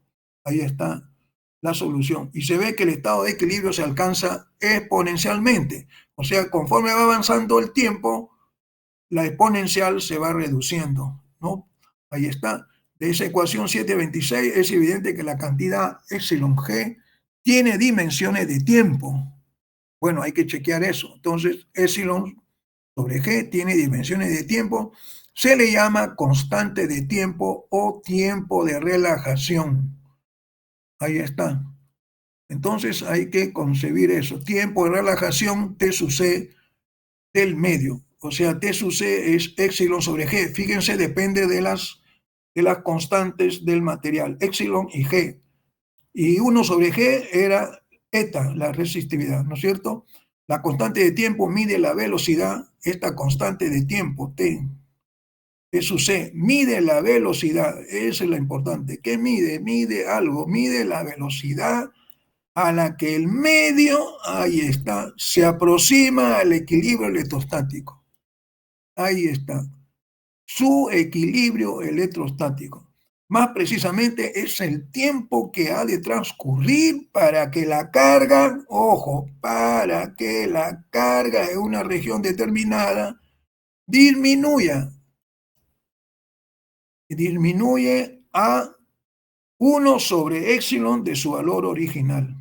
Speaker 1: Ahí está la solución. Y se ve que el estado de equilibrio se alcanza exponencialmente. O sea, conforme va avanzando el tiempo, la exponencial se va reduciendo, ¿no? Ahí está. De esa ecuación 726 es evidente que la cantidad epsilon G tiene dimensiones de tiempo. Bueno, hay que chequear eso. Entonces, epsilon sobre G tiene dimensiones de tiempo, se le llama constante de tiempo o tiempo de relajación. Ahí está. Entonces hay que concebir eso. Tiempo de relajación T sub C del medio. O sea, T sub C es epsilon sobre G. Fíjense, depende de las constantes del material, epsilon y G. Y 1 sobre G era eta, la resistividad, ¿no es cierto? La constante de tiempo mide la velocidad, esta constante de tiempo, T, T sub C, mide la velocidad, esa es la importante. ¿Qué mide? Mide algo, mide la velocidad a la que el medio, ahí está, se aproxima al equilibrio electrostático. Ahí está, su equilibrio electrostático. Más precisamente es el tiempo que ha de transcurrir para que la carga, ojo, para que la carga en una región determinada disminuya. Disminuye a 1/epsilon de su valor original.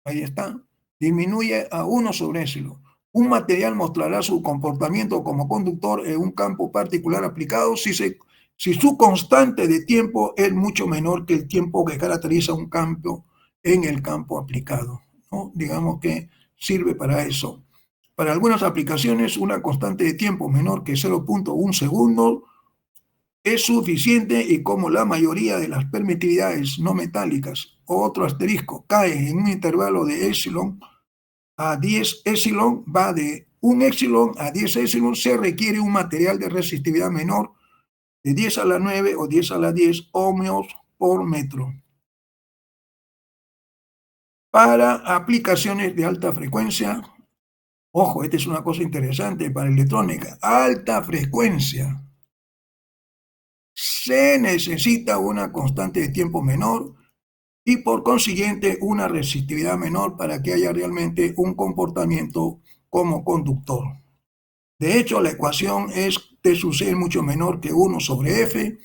Speaker 1: Ahí está. Disminuye a 1/epsilon. Un material mostrará su comportamiento como conductor en un campo particular aplicado si su constante de tiempo es mucho menor que el tiempo que caracteriza un campo en el campo aplicado, ¿no? Digamos que sirve para eso. Para algunas aplicaciones, una constante de tiempo menor que 0.1 segundo es suficiente, y como la mayoría de las permitividades no metálicas o otro asterisco cae en un intervalo de epsilon a 10 epsilon, va de 1 epsilon a 10 epsilon, se requiere un material de resistividad menor de 10 a la 9 o 10 a la 10 ohmios por metro. Para aplicaciones de alta frecuencia, ojo, esta es una cosa interesante para electrónica, alta frecuencia, se necesita una constante de tiempo menor y por consiguiente una resistividad menor para que haya realmente un comportamiento como conductor. De hecho, la ecuación es T sub C mucho menor que 1/F,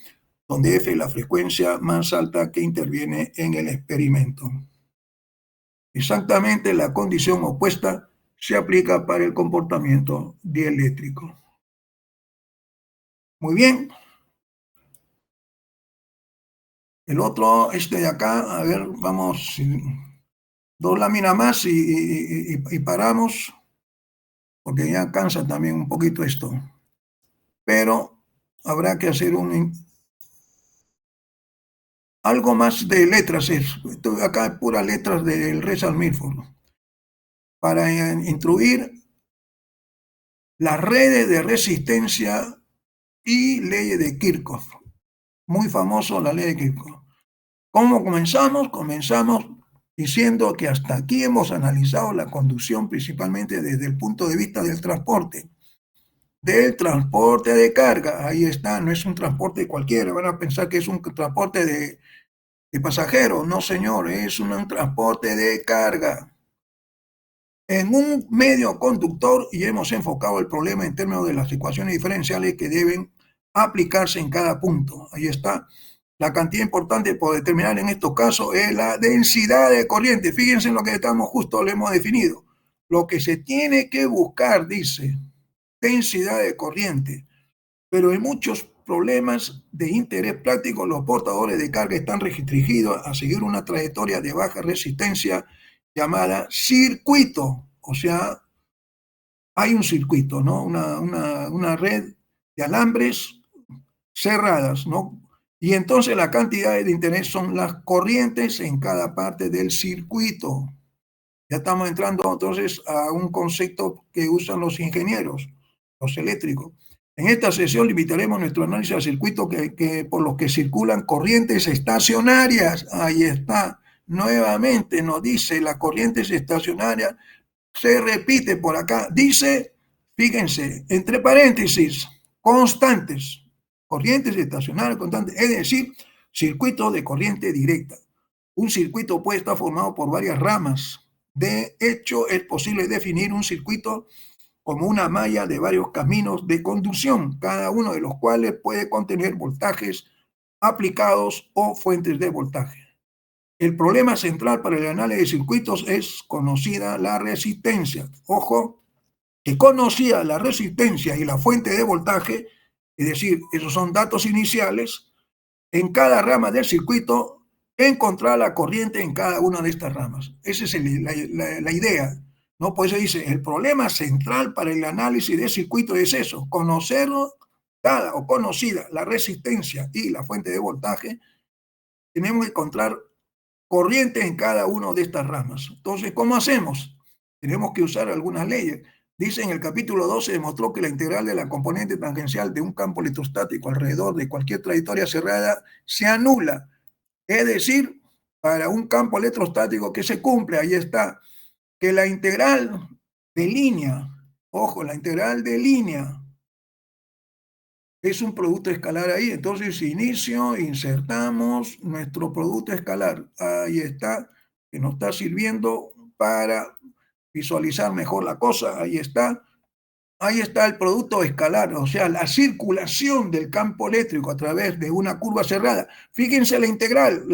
Speaker 1: donde F es la frecuencia más alta que interviene en el experimento. Exactamente la condición opuesta se aplica para el comportamiento dieléctrico. Muy bien. El otro, este de acá, a ver, vamos, 2 láminas más y paramos, porque ya cansa también un poquito esto. Pero habrá que hacer algo más de letras. Acá hay puras letras del Resal Milford. Para instruir las redes de resistencia y leyes de Kirchhoff. Muy famoso la ley de Kirchhoff. ¿Cómo comenzamos? Comenzamos diciendo que hasta aquí hemos analizado la conducción principalmente desde el punto de vista del transporte de carga. Ahí está, no es un transporte cualquiera. Van a pensar que es un transporte de pasajeros. No, señor, es un transporte de carga en un medio conductor, y hemos enfocado el problema en términos de las ecuaciones diferenciales que deben aplicarse en cada punto. Ahí está. La cantidad importante por determinar en estos casos es la densidad de corriente. Fíjense en lo que estamos justo, lo hemos definido. Lo que se tiene que buscar, dice, densidad de corriente. Pero en muchos problemas de interés práctico, los portadores de carga están restringidos a seguir una trayectoria de baja resistencia llamada circuito. O sea, hay un circuito, ¿no? Una red de alambres cerradas, ¿no? Y entonces la cantidad de interés son las corrientes en cada parte del circuito. Ya estamos entrando entonces a un concepto que usan los ingenieros, los eléctricos. En esta sesión limitaremos nuestro análisis a circuitos por los que circulan corrientes estacionarias. Ahí está. Nuevamente nos dice las corrientes estacionarias. Se repite por acá. Dice, fíjense, entre paréntesis, constantes. Corrientes estacionarias constantes, es decir, circuitos de corriente directa. Un circuito puede estar formado por varias ramas. De hecho, es posible definir un circuito como una malla de varios caminos de conducción, cada uno de los cuales puede contener voltajes aplicados o fuentes de voltaje. El problema central para el análisis de circuitos es conocida la resistencia. Ojo, que conocida la resistencia y la fuente de voltaje, es decir, esos son datos iniciales, en cada rama del circuito encontrar la corriente en cada una de estas ramas. Esa es la idea, ¿no? Por eso dice, el problema central para el análisis de circuito es eso, conocerlo, dada o conocida la resistencia y la fuente de voltaje, tenemos que encontrar corriente en cada una de estas ramas. Entonces, ¿cómo hacemos? Tenemos que usar algunas leyes. Dice en el capítulo 12, demostró que la integral de la componente tangencial de un campo electrostático alrededor de cualquier trayectoria cerrada se anula. Es decir, para un campo electrostático que se cumple, ahí está, que la integral de línea, ojo, la integral de línea es un producto escalar ahí. Entonces, inicio, insertamos nuestro producto escalar. Ahí está, que nos está sirviendo para visualizar mejor la cosa. Ahí está. Ahí está el producto escalar, o sea, la circulación del campo eléctrico a través de una curva cerrada. Fíjense la integral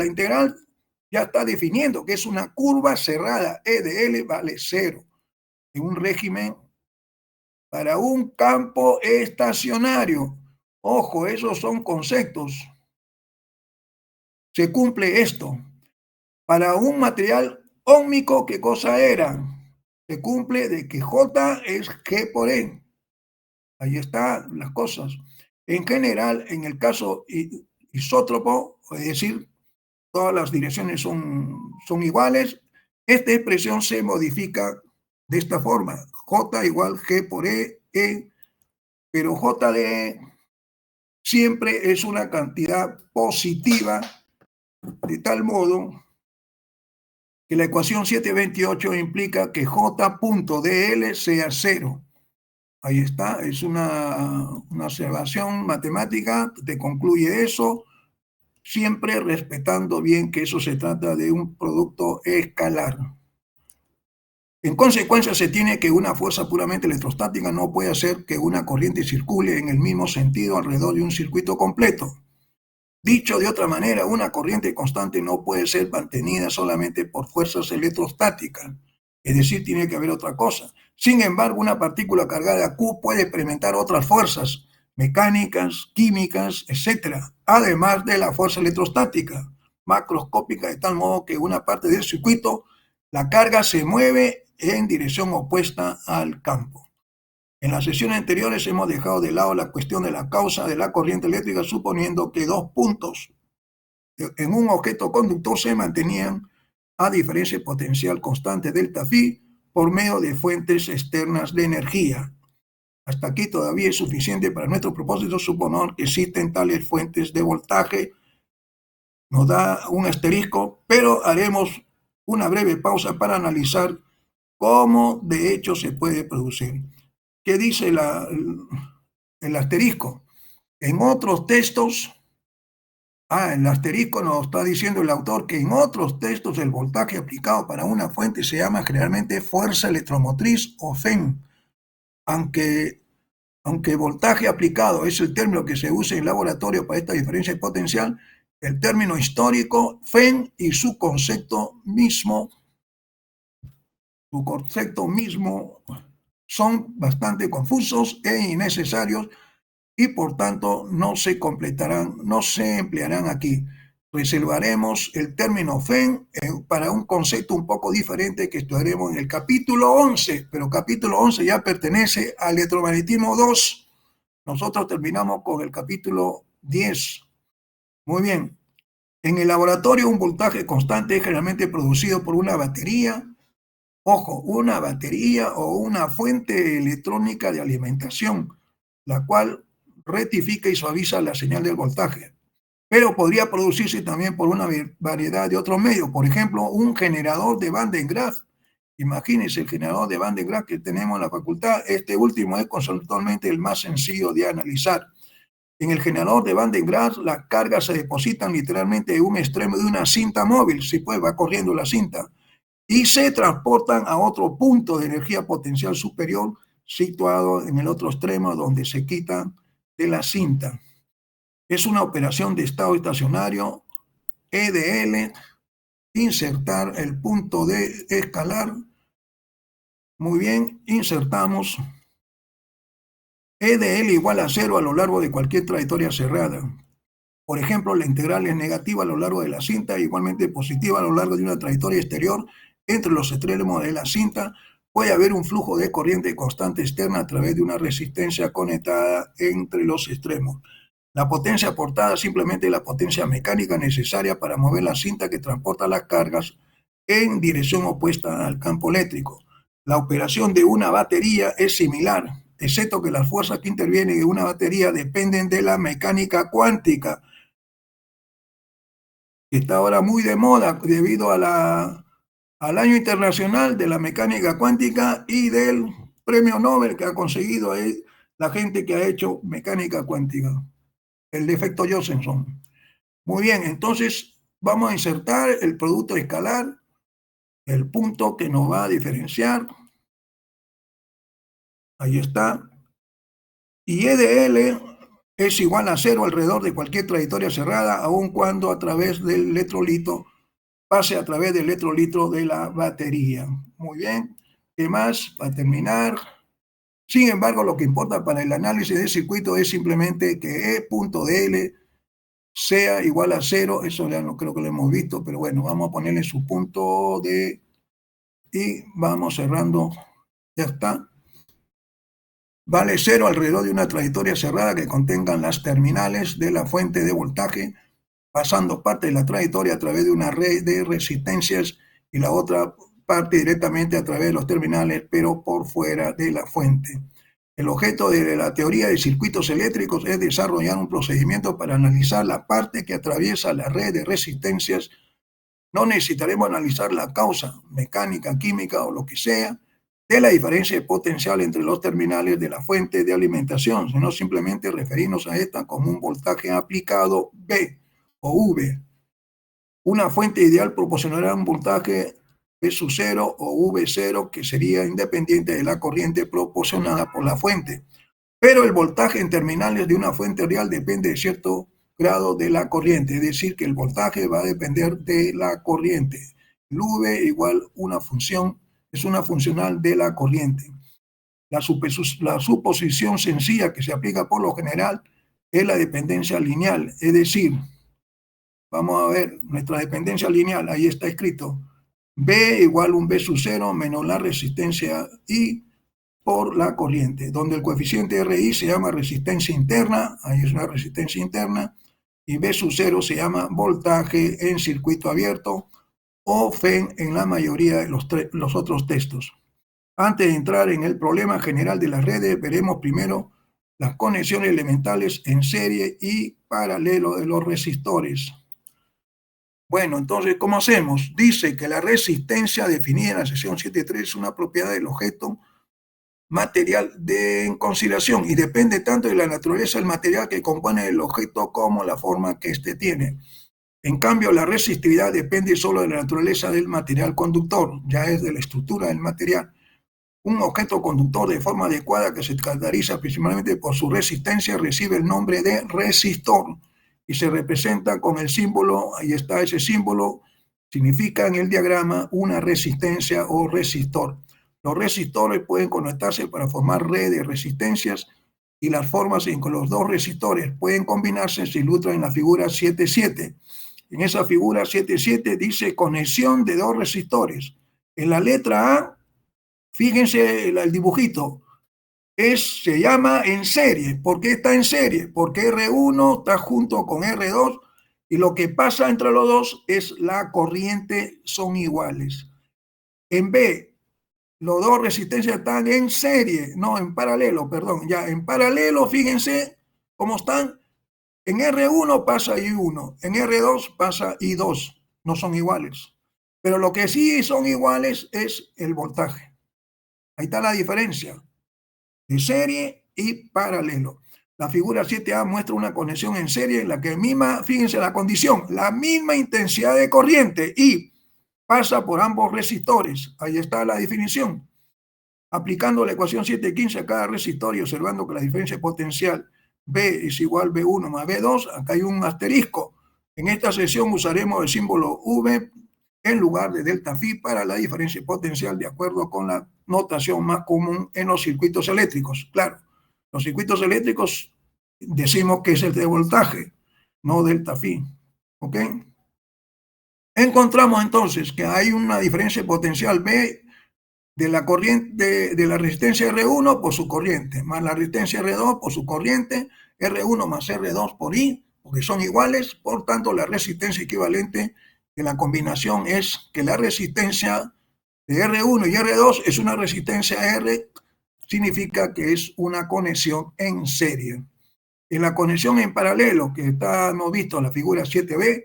Speaker 1: ya está definiendo que es una curva cerrada, E de L vale 0, en un régimen para un campo estacionario. Ojo, esos son conceptos. Se cumple esto. Para un material óhmico, ¿qué cosa era? Se cumple de que J es G por E. Ahí están las cosas. En general, en el caso isótropo, es decir, todas las direcciones son iguales, esta expresión se modifica de esta forma. J igual G por E, pero J de E siempre es una cantidad positiva, de tal modo que la ecuación 728 implica que J.dl sea 0. Ahí está, es una observación matemática, te concluye eso, siempre respetando bien que eso se trata de un producto escalar. En consecuencia, se tiene que una fuerza puramente electrostática no puede hacer que una corriente circule en el mismo sentido alrededor de un circuito completo. Dicho de otra manera, una corriente constante no puede ser mantenida solamente por fuerzas electrostáticas, es decir, tiene que haber otra cosa. Sin embargo, una partícula cargada Q puede experimentar otras fuerzas mecánicas, químicas, etcétera, además de la fuerza electrostática macroscópica, de tal modo que una parte del circuito, la carga se mueve en dirección opuesta al campo. En las sesiones anteriores hemos dejado de lado la cuestión de la causa de la corriente eléctrica, suponiendo que dos puntos en un objeto conductor se mantenían a diferencia potencial constante delta phi por medio de fuentes externas de energía. Hasta aquí todavía es suficiente para nuestro propósito suponer que existen tales fuentes de voltaje. Nos da un asterisco, pero haremos una breve pausa para analizar cómo de hecho se puede producir. ¿Qué dice el asterisco? En otros textos, el asterisco nos está diciendo el autor que en otros textos el voltaje aplicado para una fuente se llama generalmente fuerza electromotriz o FEM, aunque voltaje aplicado es el término que se usa en el laboratorio para esta diferencia de potencial, el término histórico FEM y su concepto mismo son bastante confusos e innecesarios y por tanto no se emplearán aquí. Reservaremos el término FEM para un concepto un poco diferente que estudiaremos en el capítulo 11, pero capítulo 11 ya pertenece al electromagnetismo 2. Nosotros terminamos con el capítulo 10. Muy bien. En el laboratorio un voltaje constante es generalmente producido por una batería, ojo, una batería o una fuente electrónica de alimentación, la cual rectifica y suaviza la señal del voltaje. Pero podría producirse también por una variedad de otros medios. Por ejemplo, un generador de Van de Graaff. Imagínense el generador de Van de Graaff que tenemos en la facultad. Este último es conceptualmente el más sencillo de analizar. En el generador de Van de Graaff, las cargas se depositan literalmente en un extremo de una cinta móvil. Si pues va corriendo la cinta. Y se transportan a otro punto de energía potencial superior situado en el otro extremo donde se quitan de la cinta. Es una operación de estado estacionario, E de L, insertar el punto de escalar. Muy bien, insertamos E de L igual a 0 a lo largo de cualquier trayectoria cerrada. Por ejemplo, la integral es negativa a lo largo de la cinta, igualmente positiva a lo largo de una trayectoria exterior entre los extremos de la cinta. Puede haber un flujo de corriente constante externa a través de una resistencia conectada entre los extremos. La potencia aportada simplemente es la potencia mecánica necesaria para mover la cinta que transporta las cargas en dirección opuesta al campo eléctrico. La operación de una batería es similar, excepto que las fuerzas que intervienen en una batería dependen de la mecánica cuántica, que está ahora muy de moda debido al Año Internacional de la Mecánica Cuántica y del premio Nobel que ha conseguido la gente que ha hecho mecánica cuántica, el efecto Josephson. Muy bien, entonces vamos a insertar el producto escalar, el punto que nos va a diferenciar. Ahí está. Y E de L es igual a 0 alrededor de cualquier trayectoria cerrada, aun cuando a través del electrolito pase a través del electrolito de la batería. Muy bien. ¿Qué más? Para terminar. Sin embargo, lo que importa para el análisis del circuito es simplemente que E.dl sea igual a 0. Eso ya no creo que lo hemos visto, pero bueno, vamos a ponerle su punto de... Y vamos cerrando. Ya está. Vale 0 alrededor de una trayectoria cerrada que contengan las terminales de la fuente de voltaje, pasando parte de la trayectoria a través de una red de resistencias y la otra parte directamente a través de los terminales, pero por fuera de la fuente. El objeto de la teoría de circuitos eléctricos es desarrollar un procedimiento para analizar la parte que atraviesa la red de resistencias. No necesitaremos analizar la causa mecánica, química o lo que sea de la diferencia de potencial entre los terminales de la fuente de alimentación, sino simplemente referirnos a esta como un voltaje aplicado B o V. Una fuente ideal proporcionará un voltaje V sub 0 o V0 que sería independiente de la corriente proporcionada por la fuente. Pero el voltaje en terminales de una fuente real depende de cierto grado de la corriente, es decir, que el voltaje va a depender de la corriente. El V igual una función, es una funcional de la corriente. La suposición sencilla que se aplica por lo general es la dependencia lineal, es decir, vamos a ver nuestra dependencia lineal, ahí está escrito, V igual un V sub 0 menos la resistencia I por la corriente, donde el coeficiente RI se llama resistencia interna, ahí es una resistencia interna, y V sub 0 se llama voltaje en circuito abierto o FEN en la mayoría de los otros textos. Antes de entrar en el problema general de las redes, veremos primero las conexiones elementales en serie y paralelo de los resistores. Bueno, entonces, ¿cómo hacemos? Dice que la resistencia definida en la sección 7.3 es una propiedad del objeto material en consideración y depende tanto de la naturaleza del material que compone el objeto como la forma que éste tiene. En cambio, la resistividad depende solo de la naturaleza del material conductor, ya es de la estructura del material. Un objeto conductor de forma adecuada que se caracteriza principalmente por su resistencia recibe el nombre de resistor y se representa con el símbolo, ahí está ese símbolo, significa en el diagrama una resistencia o resistor. Los resistores pueden conectarse para formar red de resistencias y las formas en que los dos resistores pueden combinarse se ilustran en la figura 7.7. En esa figura 7.7 dice conexión de dos resistores. En la letra A, fíjense el dibujito, se llama en serie. ¿Por qué está en serie? Porque R1 está junto con R2 y lo que pasa entre los dos es la corriente son iguales. En B, los dos resistencias están en serie, no en paralelo, perdón, ya en paralelo, fíjense cómo están. En R1 pasa I1, en R2 pasa I2, no son iguales. Pero lo que sí son iguales es el voltaje. Ahí está la diferencia de serie y paralelo. La figura 7A muestra una conexión en serie en la que fíjense la condición, la misma intensidad de corriente y pasa por ambos resistores. Ahí está la definición. Aplicando la ecuación 7.15 a cada resistor y observando que la diferencia potencial B es igual a B1 más B2, acá hay un asterisco. En esta sesión usaremos el símbolo V en lugar de delta phi para la diferencia potencial de acuerdo con la notación más común en los circuitos eléctricos. Claro, los circuitos eléctricos decimos que es el de voltaje, no delta phi. ¿Ok? Encontramos entonces que hay una diferencia potencial B de la corriente de la resistencia R1 por su corriente, más la resistencia R2 por su corriente, R1 más R2 por I, porque son iguales, por tanto la resistencia equivalente de la combinación es que la resistencia de R1 y R2 es una resistencia R, significa que es una conexión en serie. En la conexión en paralelo, que hemos visto en la figura 7B,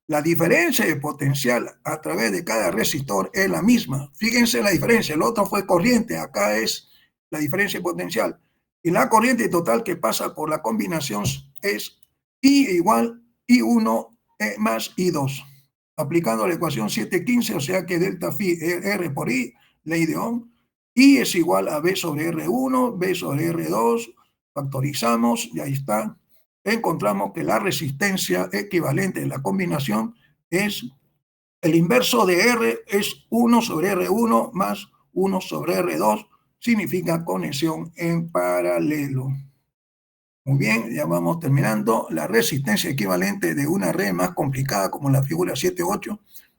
Speaker 1: la diferencia de potencial a través de cada resistor es la misma. Fíjense la diferencia, el otro fue corriente, acá es la diferencia de potencial. Y la corriente total que pasa por la combinación es I igual I1 más I2. Aplicando la ecuación 715, o sea que delta phi R por I, ley de Ohm, I es igual a B sobre R1, B sobre R2, factorizamos y ahí está. Encontramos que la resistencia equivalente de la combinación es el inverso de R, es 1 sobre R1 más 1 sobre R2, significa conexión en paralelo. Muy bien, ya vamos terminando. La resistencia equivalente de una red más complicada como la figura 7-8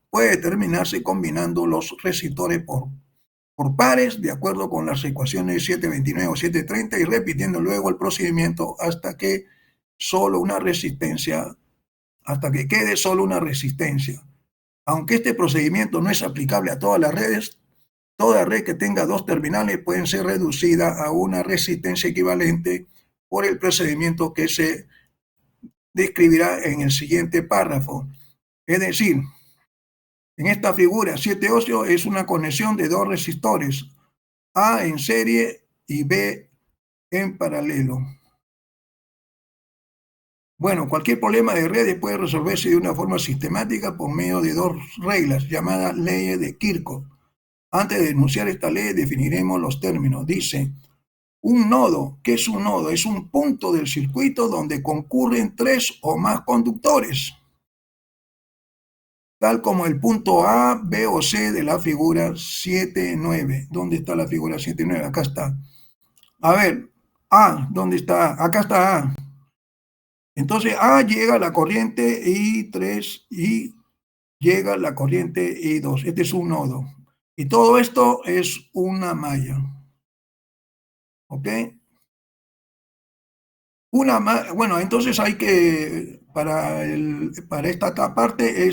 Speaker 1: puede determinarse combinando los resistores por pares de acuerdo con las ecuaciones 729 o 730 y repitiendo luego el procedimiento hasta que quede solo una resistencia. Aunque este procedimiento no es aplicable a todas las redes, toda red que tenga dos terminales puede ser reducida a una resistencia equivalente por el procedimiento que se describirá en el siguiente párrafo. Es decir, en esta figura 7-8 es una conexión de dos resistores, A en serie y B en paralelo. Bueno, cualquier problema de redes puede resolverse de una forma sistemática por medio de dos reglas llamadas leyes de Kirchhoff. Antes de enunciar esta ley definiremos los términos. Dice, un nodo, ¿qué es un nodo? Es un punto del circuito donde concurren tres o más conductores, tal como el punto A, B o C de la figura 7-9. ¿Dónde está la figura 7-9? Acá está. A ver, A, ¿dónde está? Acá está A. Entonces A llega a la corriente I3 y llega a la corriente I2. Este es un nodo. Y todo esto es una malla. ¿Ok? Bueno, entonces hay que, para esta parte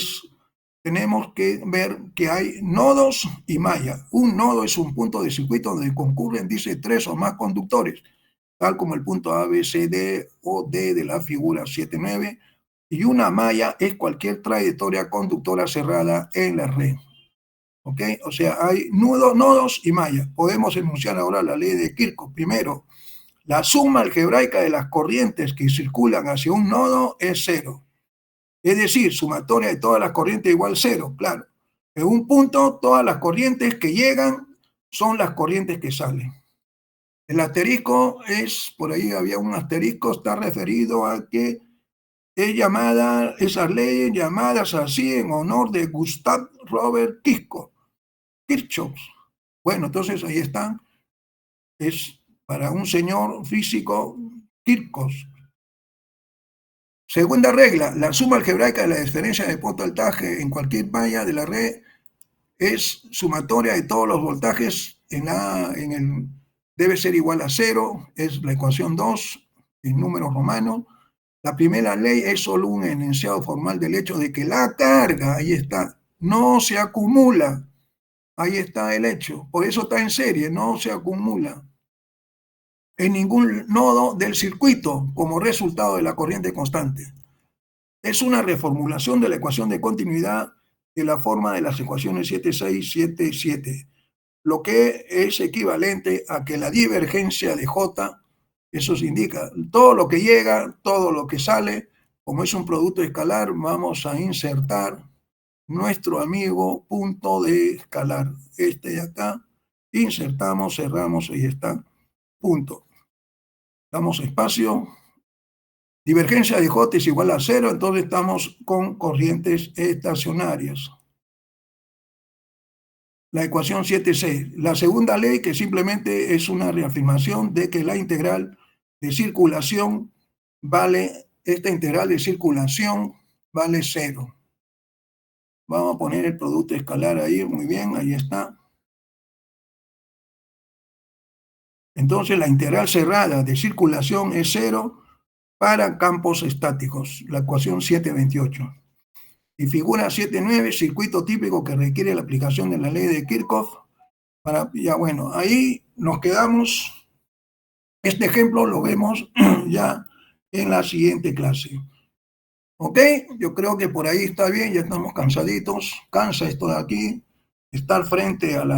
Speaker 1: tenemos que ver que hay nodos y malla. Un nodo es un punto de circuito donde concurren, dice, tres o más conductores, tal como el punto A, B, C, D o D de la figura 7-9. Y una malla es cualquier trayectoria conductora cerrada en la red. ¿Ok? O sea, hay nodos y malla. Podemos enunciar ahora la ley de Kirchhoff. Primero, la suma algebraica de las corrientes que circulan hacia un nodo es cero. Es decir, sumatoria de todas las corrientes igual cero, claro. En un punto, todas las corrientes que llegan son las corrientes que salen. El asterisco por ahí había un asterisco, está referido a que esas leyes llamadas así en honor de Gustav Robert Kirchhoff. Bueno, entonces ahí están. Es para un señor físico, Kirchhoff. Segunda regla, la suma algebraica de la diferencia de voltaje en cualquier malla de la red es sumatoria de todos los voltajes debe ser igual a cero, es la ecuación 2 en números romanos. La primera ley es solo un enunciado formal del hecho de que la carga, ahí está, no se acumula. Ahí está el hecho. Por eso está en serie, no se acumula en ningún nodo del circuito como resultado de la corriente constante. Es una reformulación de la ecuación de continuidad de la forma de las ecuaciones 7,6, 7,7, lo que es equivalente a que la divergencia de J, eso se indica, todo lo que llega, todo lo que sale, como es un producto escalar, vamos a insertar nuestro amigo punto de escalar, este de acá, insertamos, cerramos, ahí está, punto. Damos espacio, divergencia de J es igual a cero, entonces estamos con corrientes estacionarias. La ecuación 7,6. La segunda ley, que simplemente es una reafirmación de que la integral de circulación esta integral de circulación vale cero. Vamos a poner el producto escalar ahí, muy bien, ahí está. Entonces la integral cerrada de circulación es cero para campos estáticos, la ecuación 728. Y figura 7,9, circuito típico que requiere la aplicación de la ley de Kirchhoff. Bueno, ahí nos quedamos. Este ejemplo lo vemos ya en la siguiente clase. ¿Ok? Yo creo que por ahí está bien, ya estamos cansaditos. Cansa esto de aquí, estar frente a la